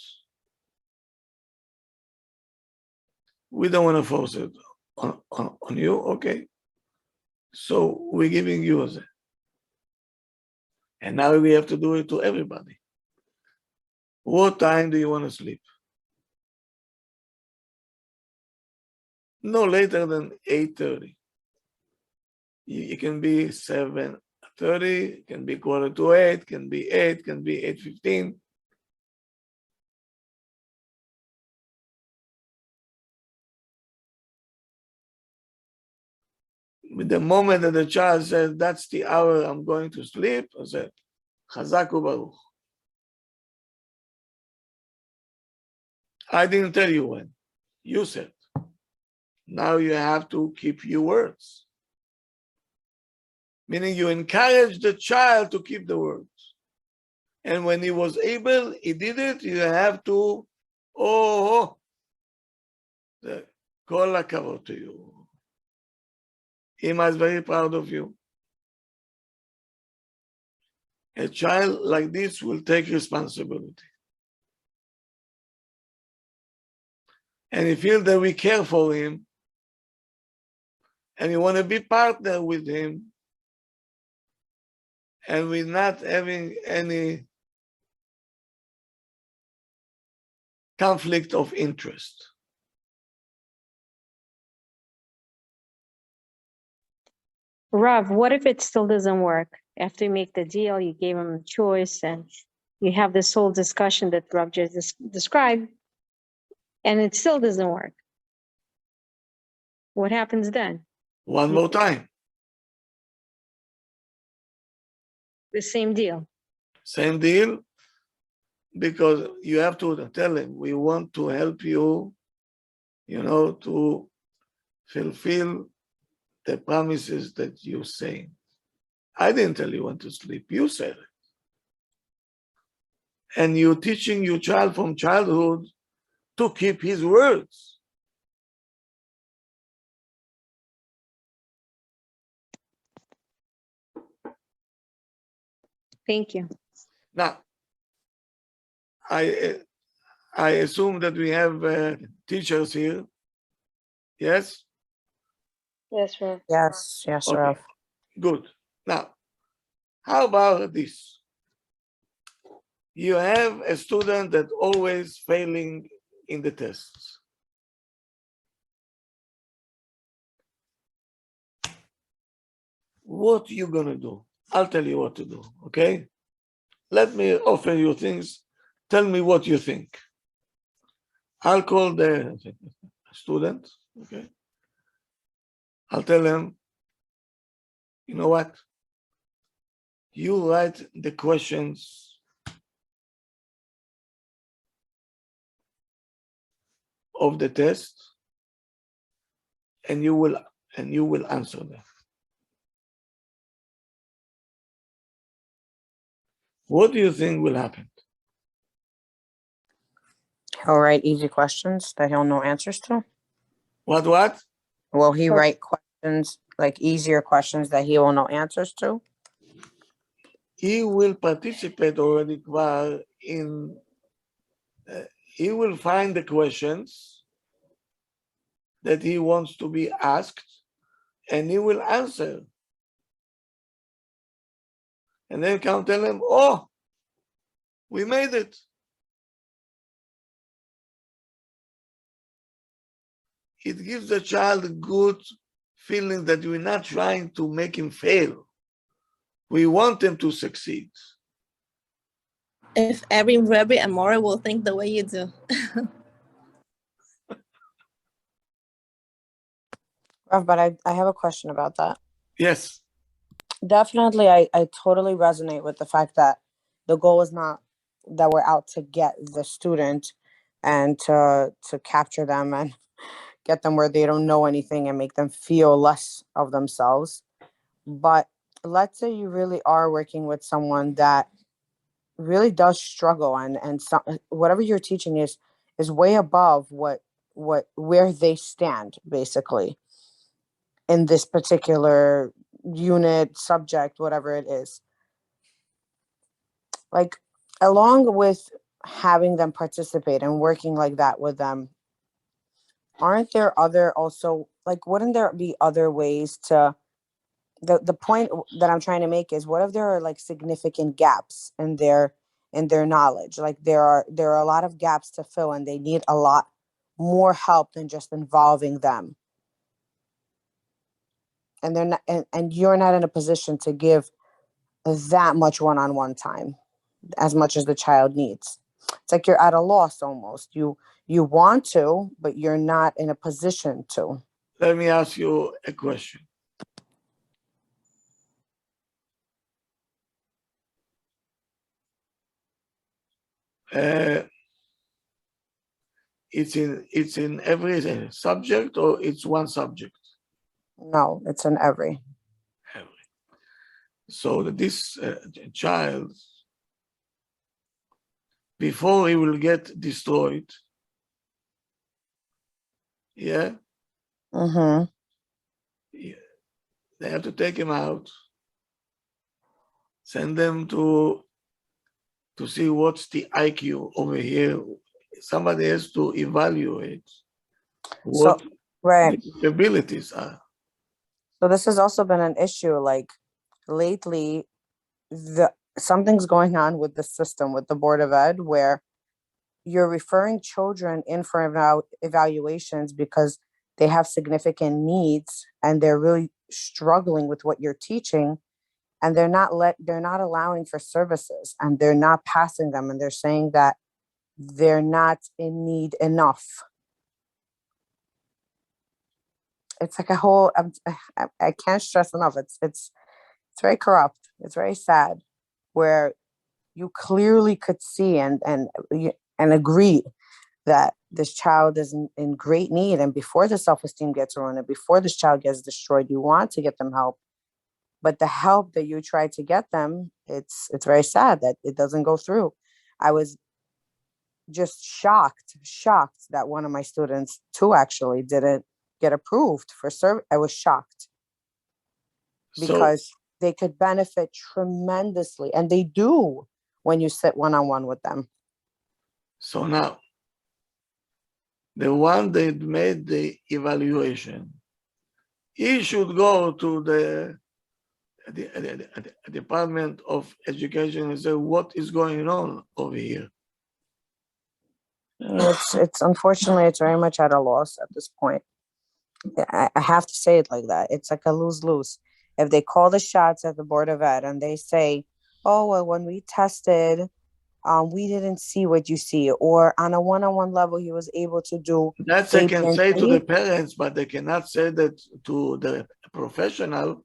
we don't want to force it on you, okay? So we're giving you a, and now we have to do it to everybody. What time do you want to sleep? No later than 8:30. It can be 7:30, it can be 7:45, can be 8, can be 8:15. With the moment that the child says, that's the hour I'm going to sleep, I said, Chazak u'baruch. I didn't tell you when. You said. Now you have to keep your words. Meaning you encourage the child to keep the words. And when he was able, he did it, you have to, kol hakavod to you. Ima is very proud of you. A child like this will take responsibility. And he feels that we care for him, and we want to be partner with him, and we're not having any conflict of interest. Rav, what if it still doesn't work? After you make the deal, you gave him a choice and you have this whole discussion that Rav just described, and it still doesn't work. What happens then? One more time, The same deal. same deal, because you have to tell him, we want to help you, to fulfill the promises that you say. I didn't tell you when to sleep, you said it. And you're teaching your child from childhood to keep his words. Thank you. Now, I assume that we have teachers here. Yes? Yes, Rav. Yes, yes, Okay, Rav. good. Now, how about this? You have a student that always failing in the tests. What you gonna do? I'll tell you what to do, okay? Let me offer you things. Tell me what you think. I'll call the student, okay? I'll tell him, you know what? You write the questions of the test, and you will answer them. What do you think will happen? He'll write easy questions that he'll know answers to. What? Will he write questions, like easier questions that he will know answers to? He will participate already in, he will find the questions that he wants to be asked, and he will answer. And then come tell him, oh, we made it. It gives the child a good feeling that we're not trying to make him fail. We want him to succeed. If every Rabbi and Mora will think the way you do. Rav, but I have a question about that. Yes. Definitely, I totally resonate with the fact that the goal is not that we're out to get the student and to capture them and get them where they don't know anything and make them feel less of themselves. But let's say you really are working with someone that really does struggle, and whatever you're teaching is way above where they stand, basically, in this particular unit, subject, whatever it is. Like, along with having them participate and working like that with them, aren't there other also, like, wouldn't there be other ways to, the point that I'm trying to make is, what if there are like significant gaps in their knowledge? Like there are a lot of gaps to fill and they need a lot more help than just involving them. And they're not, and you're not in a position to give that much one-on-one time, as much as the child needs. It's like you're at a loss almost. You want to, but you're not in a position to. Let me ask you a question. It's in every subject, or it's one subject? No, it's in every. So that this child, before he will get destroyed, yeah, Mm-hmm. they have to take him out, send them to see what's the IQ over here. Somebody has to evaluate what Right. the abilities are. So this has also been an issue. Like lately, something's going on with the system, with the Board of Ed, where you're referring children in for evaluations because they have significant needs and they're really struggling with what you're teaching, and they're not allowing for services, and they're not passing them, and they're saying that they're not in need enough. It's like a whole, I can't stress enough. It's very corrupt. It's very sad, where you clearly could see and agree that this child is in great need. And before the self-esteem gets ruined, and before this child gets destroyed, you want to get them help. But the help that you try to get them, it's very sad that it doesn't go through. I was just shocked that one of my students, two actually, didn't get approved for service. I was shocked because they could benefit tremendously, and they do when you sit one-on-one with them. So now, the one that made the evaluation, he should go to the Department of Education and say, what is going on over here? It's unfortunately, it's very much at a loss at this point. I have to say it like that. It's like a lose-lose. If they call the shots at the Board of Ed and they say, oh, well, when we tested, we didn't see what you see, or on a one-on-one level, he was able to do. That they can say to the parents, but they cannot say that to the professional.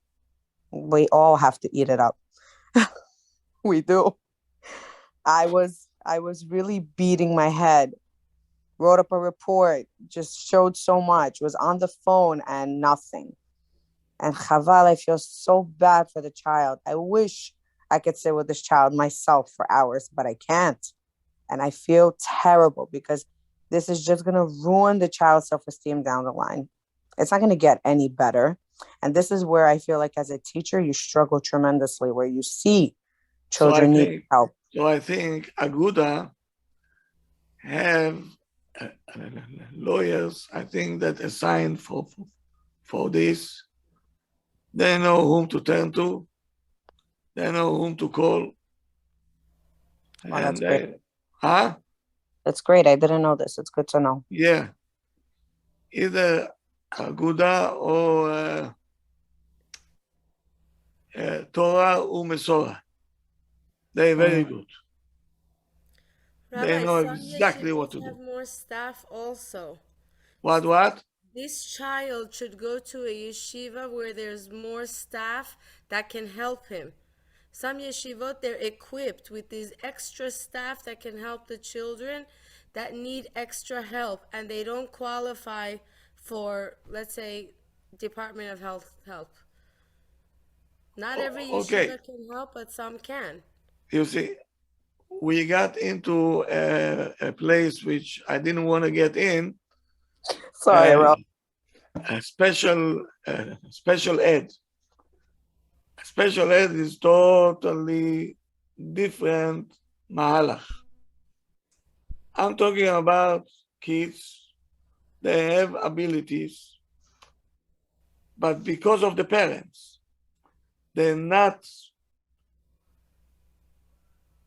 We all have to eat it up. We do. I was really beating my head. Wrote up a report, just showed so much, was on the phone and nothing. And Chaval, I feel so bad for the child. I wish I could sit with this child myself for hours, but I can't. And I feel terrible because this is just going to ruin the child's self-esteem down the line. It's not going to get any better. And this is where I feel like as a teacher, you struggle tremendously, where you see children need help. So I think Aguda have lawyers, I think, that assigned for this. They know whom to turn to. They know whom to call. Oh, that's great. Huh? That's great. I didn't know this. It's good to know. Yeah. Either Aguda or Torah Umesora. They're very good. Rabbi, they know exactly what to do. Have more staff also. What? This child should go to a yeshiva where there's more staff that can help him. Some yeshivot, they're equipped with these extra staff that can help the children that need extra help, and they don't qualify for, let's say, Department of Health help. Not every yeshiva can help, but some can. You see, we got into a place which I didn't want to get in. Sorry, Rob. A special ed. Special ed is totally different mahalach. I'm talking about kids. They have abilities, but because of the parents, they're not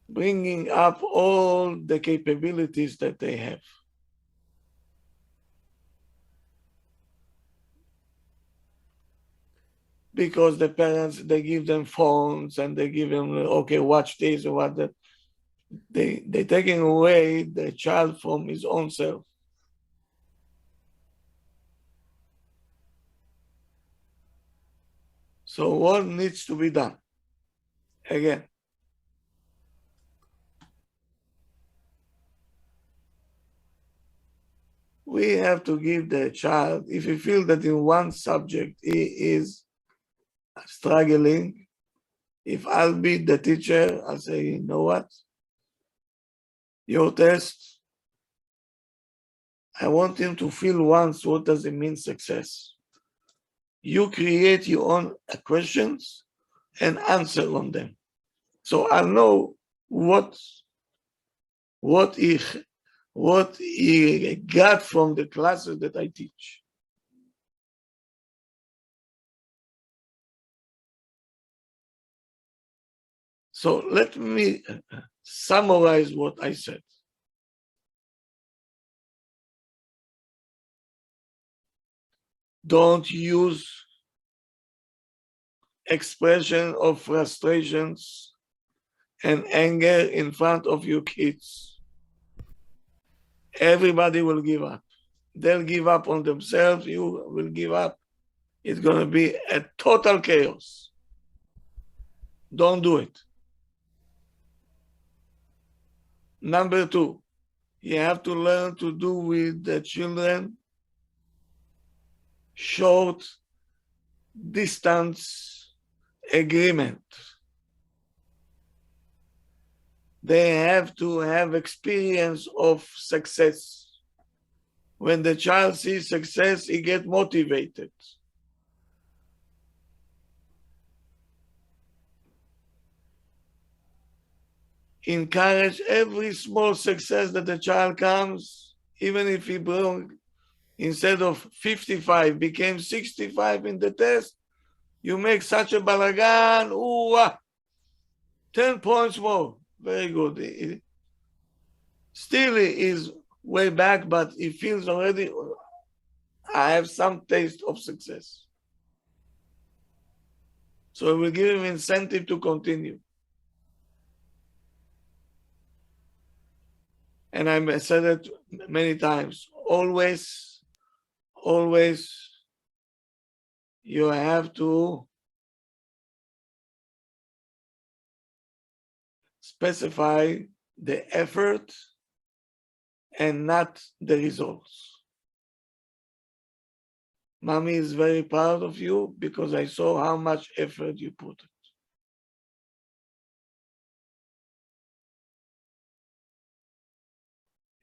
bringing up all the capabilities that they have. Because the parents, they give them phones and they give them, okay, watch this or what that. They're taking away the child from his own self. So what needs to be done? Again, we have to give the child, if you feel that in one subject he is struggling, if I'll be the teacher, I'll say, you know what? Your test, I want him to feel once what does it mean success. You create your own questions and answer on them. So I know what he got from the classes that I teach. So let me summarize what I said. Don't use expression of frustrations and anger in front of your kids. Everybody will give up. They'll give up on themselves. You will give up. It's going to be a total chaos. Don't do it. Number two, you have to learn to do with the children short distance agreement. They have to have experience of success. When the child sees success, he gets motivated. Encourage every small success that the child comes, even if he broke, instead of 55, became 65 in the test, you make such a balagan, 10 points more. Very good. Still he is way back, but he feels already, I have some taste of success. So it will give him incentive to continue. And I said it many times, always you have to specify the effort and not the results. Mommy is very proud of you because I saw how much effort you put.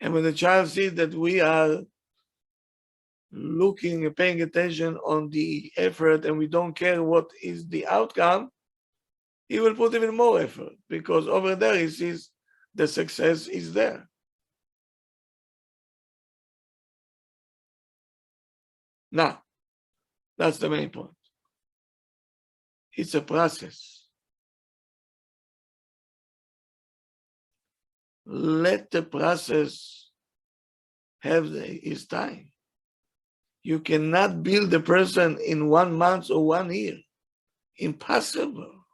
And when the child sees that we are looking and paying attention on the effort and we don't care what is the outcome, he will put even more effort because over there he sees the success is there. Now, that's the main point. It's a process. Let the process have its time. You cannot build a person in 1 month or 1 year. Impossible.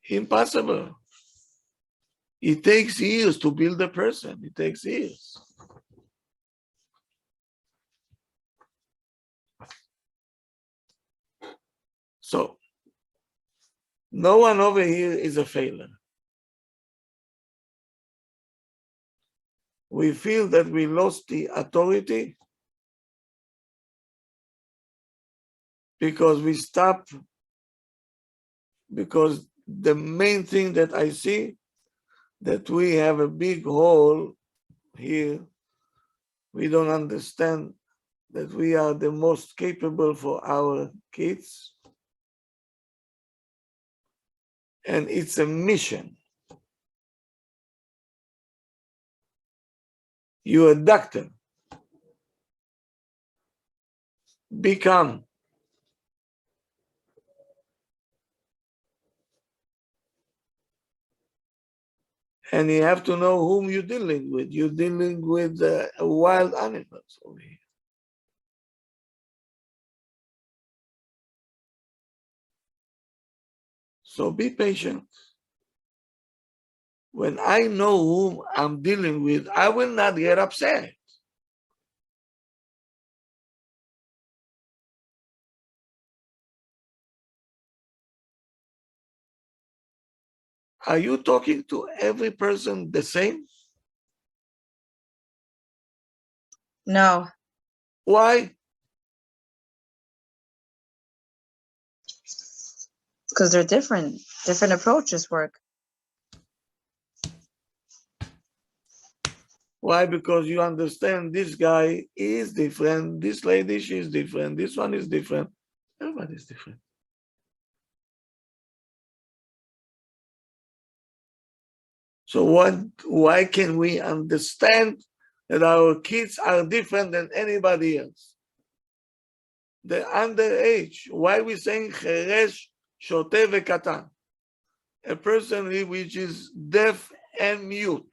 Impossible. It takes years to build a person. It takes years. So, no one over here is a failure. We feel that we lost the authority because we stopped, because the main thing that I see, that we have a big hole here. We don't understand that we are the most capable for our kids. and it's a mission. You're a doctor. Become. And you have to know whom you're dealing with. You're dealing with wild animals over here. So be patient. When I know whom I'm dealing with, I will not get upset. Are you talking to every person the same? No, Why? because they're different. Different approaches work. Why? Because you understand this guy is different, this lady, she's different, this one is different. Everybody's different. So why can we understand that our kids are different than anybody else? They're underage. Why are we saying cheresh, shote vekatan? A person which is deaf and mute.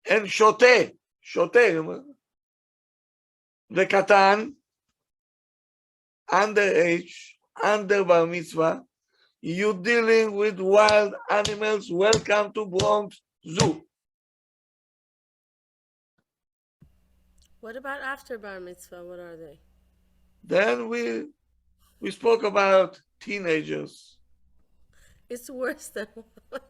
And shote, vekatan, underage, under bar mitzvah. You're dealing with wild animals. Welcome to Bronx Zoo. What about after bar mitzvah? What are they? Then we spoke about teenagers. It's worse than one.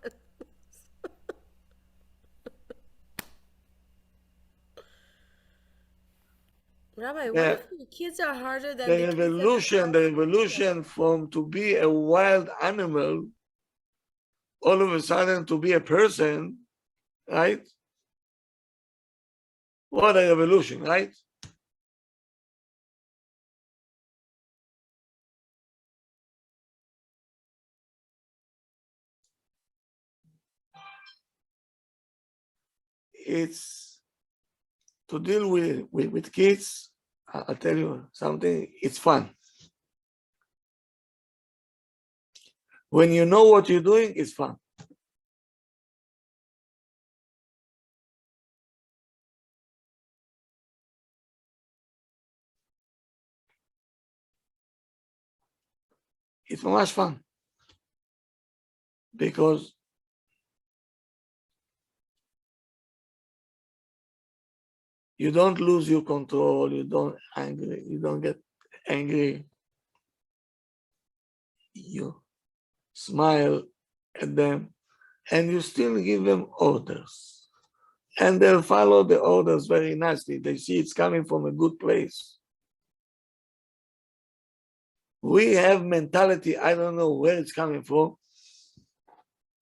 Rabbi, what if the kids are harder than The the kids revolution from to be a wild animal, all of a sudden to be a person, right? What a revolution, right? It's to deal with kids. I'll tell you something, it's fun. When you know what you're doing, it's fun. It's much fun. Because you don't lose your control, you don't get angry. You smile at them and you still give them orders. And they'll follow the orders very nicely. They see it's coming from a good place. We have mentality, I don't know where it's coming from,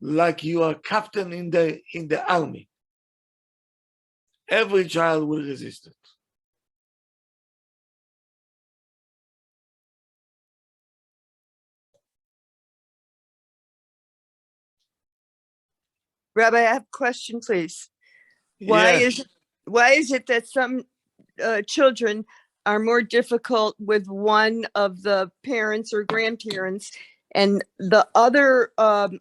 like you are captain in the army. Every child will resist it. Rabbi, I have a question, please. Why is it that some children are more difficult with one of the parents or grandparents, and the other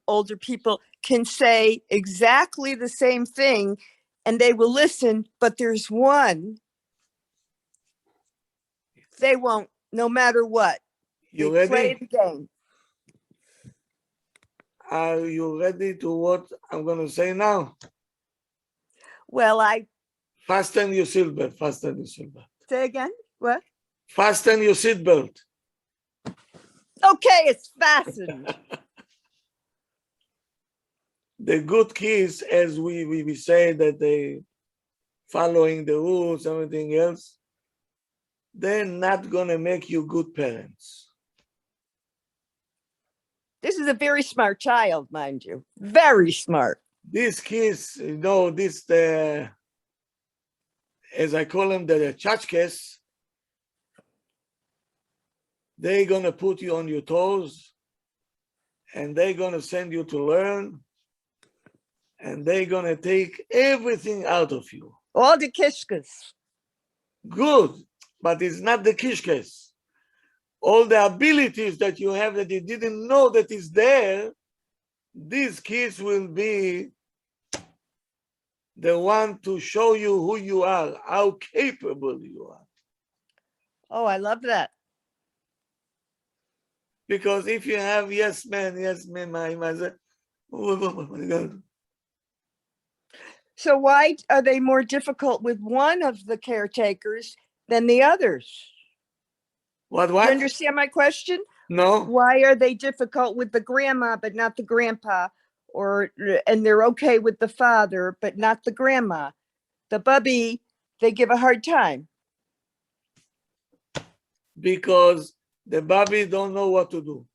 older people can say exactly the same thing and they will listen, but there's one they won't, no matter what. You They ready? play the game. Are you ready to what I'm going to say now? Well, Fasten your seatbelt. Fasten your seatbelt. say again. What? Fasten your seatbelt. Okay, it's fastened. The good kids, as we say that they following the rules, everything else, they're not going to make you good parents. This is a very smart child, mind you. Very smart. These kids, as I call them, the tchotchkes, they're going to put you on your toes and they're going to send you to learn, and they're going to take everything out of you. All the kishkas. Good, but it's not the kishkes. All the abilities that you have that you didn't know that is there, these kids will be the one to show you who you are, how capable you are. Oh, I love that. Because if you have yes man, So why are they more difficult with one of the caretakers than the others? What? Do you understand my question? No. Why are they difficult with the grandma but not the grandpa? And they're okay with the father but not the grandma? The bubby, they give a hard time. Because the Bobby don't know what to do.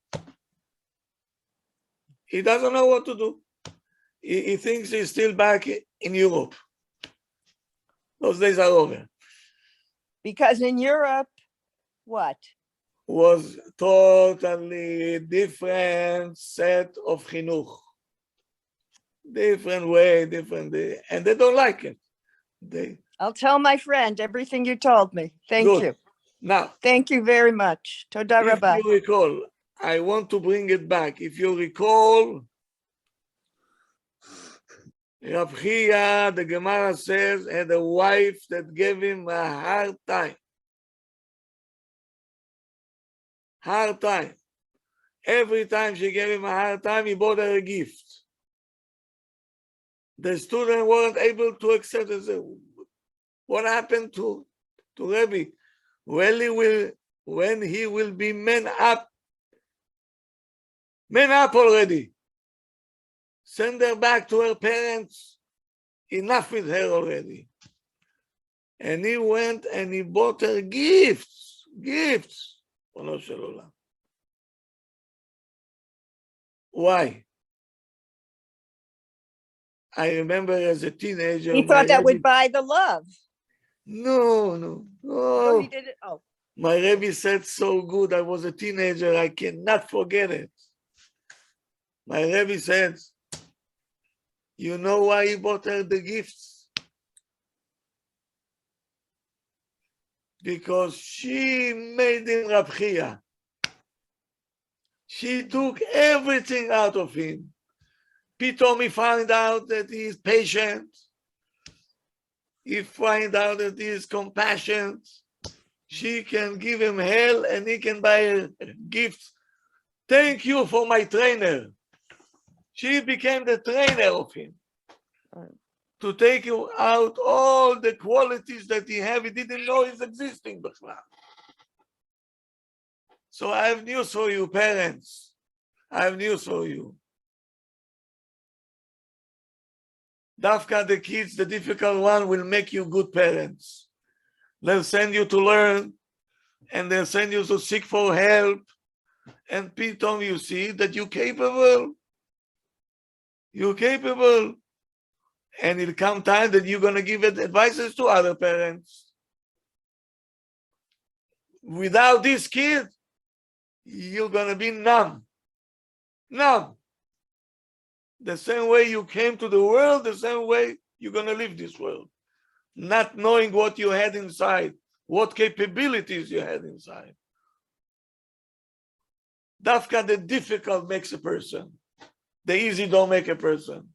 He doesn't know what to do. He thinks he's still back in Europe. Those days are over. Because in Europe, what? Was totally different set of chinuch. Different way, different day. And they don't like it. I'll tell my friend everything you told me. Thank Good. you. Now, thank you very much. Toda Rabbi. If you recall, I want to bring it back. If you recall, Rav Chia, the Gemara says, had a wife that gave him a hard time. Hard time. Every time she gave him a hard time, he bought her a gift. The student weren't able to accept it. What happened to Rabbi? Well, when he will be man up already. Send her back to her parents. Enough with her already. And he went and he bought her gifts. Why? I remember as a teenager. He thought that would buy the love. No. So he did it. Oh. My Rebbe said so good. I was a teenager. I cannot forget it. My Rebbe said, you know why he bought her the gifts? Because she made him Rav Chia. She took everything out of him. Pitom he found out that he is patient. He find out that he is compassionate. She can give him hell and he can buy her gifts. Thank you for my trainer. She became the trainer of him. To take you out all the qualities that he have, he didn't know is existing before. So I have news for you, parents. I have news for you. Dafka, the kids, the difficult one, will make you good parents. They'll send you to learn, and they'll send you to seek for help. And Pitom, you see that you're capable. You're capable. And it'll come time that you're going to give advices to other parents. Without this kid, you're going to be numb. Numb. The same way you came to the world, the same way you're going to leave this world. Not knowing what you had inside, what capabilities you had inside. Dafka, the difficult makes a person. The easy don't make a person.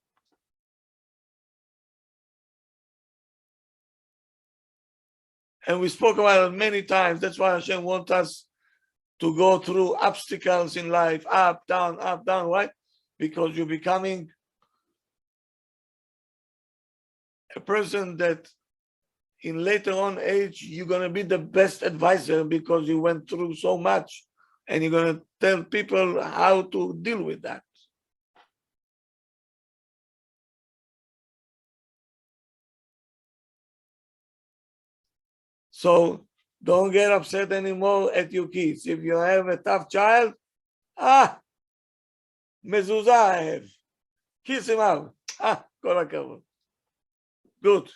And we spoke about it many times. That's why Hashem wants us to go through obstacles in life, up, down, right? Because you're becoming a person that in later on age, you're going to be the best advisor because you went through so much and you're going to tell people how to deal with that. So don't get upset anymore at your kids. If you have a tough child, mezuzah I have. Kiss him out. Kol hakavod. Good.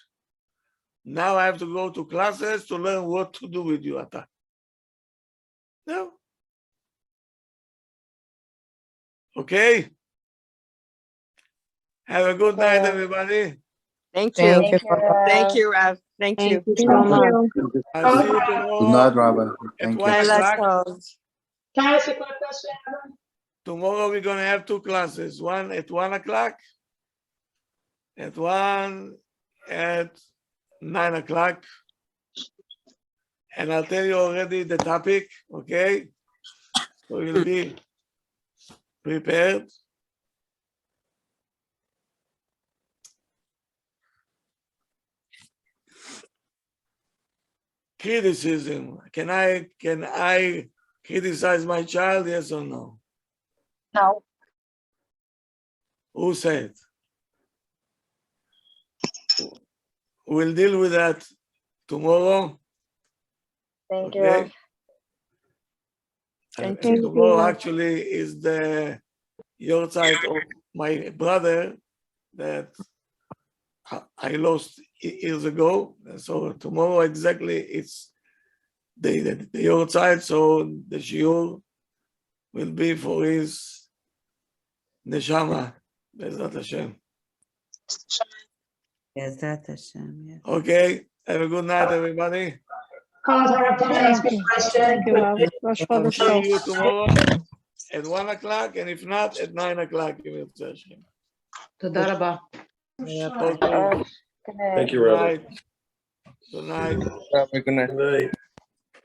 Now I have to go to classes to learn what to do with you, Ata. No. Okay? Have a good night, everybody. Thank you. Thank you. Thank you, Rav. Thank you. Thank you so much. I'll see you Good tomorrow night, Rabbi. at Thank 1 you. o'clock. Guys, Tomorrow we're going to have 2 classes, one at 1 o'clock, and one at 9 o'clock. And I'll tell you already the topic, okay? So you'll be prepared. Criticism. Can I criticize my child? Yes or no? No. Who said? We'll deal with that tomorrow. Thank you, Okay. Rav. And you. tomorrow actually is the yahrzeit of my brother that I lost years ago. So tomorrow exactly it's the yahrzeit. So the shiur will be for his neshama. Bezrat Hashem. Bezrat Hashem, yes. Okay. Have a good night, everybody. Thank you, Rav. Rosh I'll Chodesh see Tov. you tomorrow at 1 o'clock, and if not, at 9 o'clock. If it's Hashem. תודה רבה. Okay. Good night. Thank you, Good Rabbi. night. Good night. Rabbi, good night.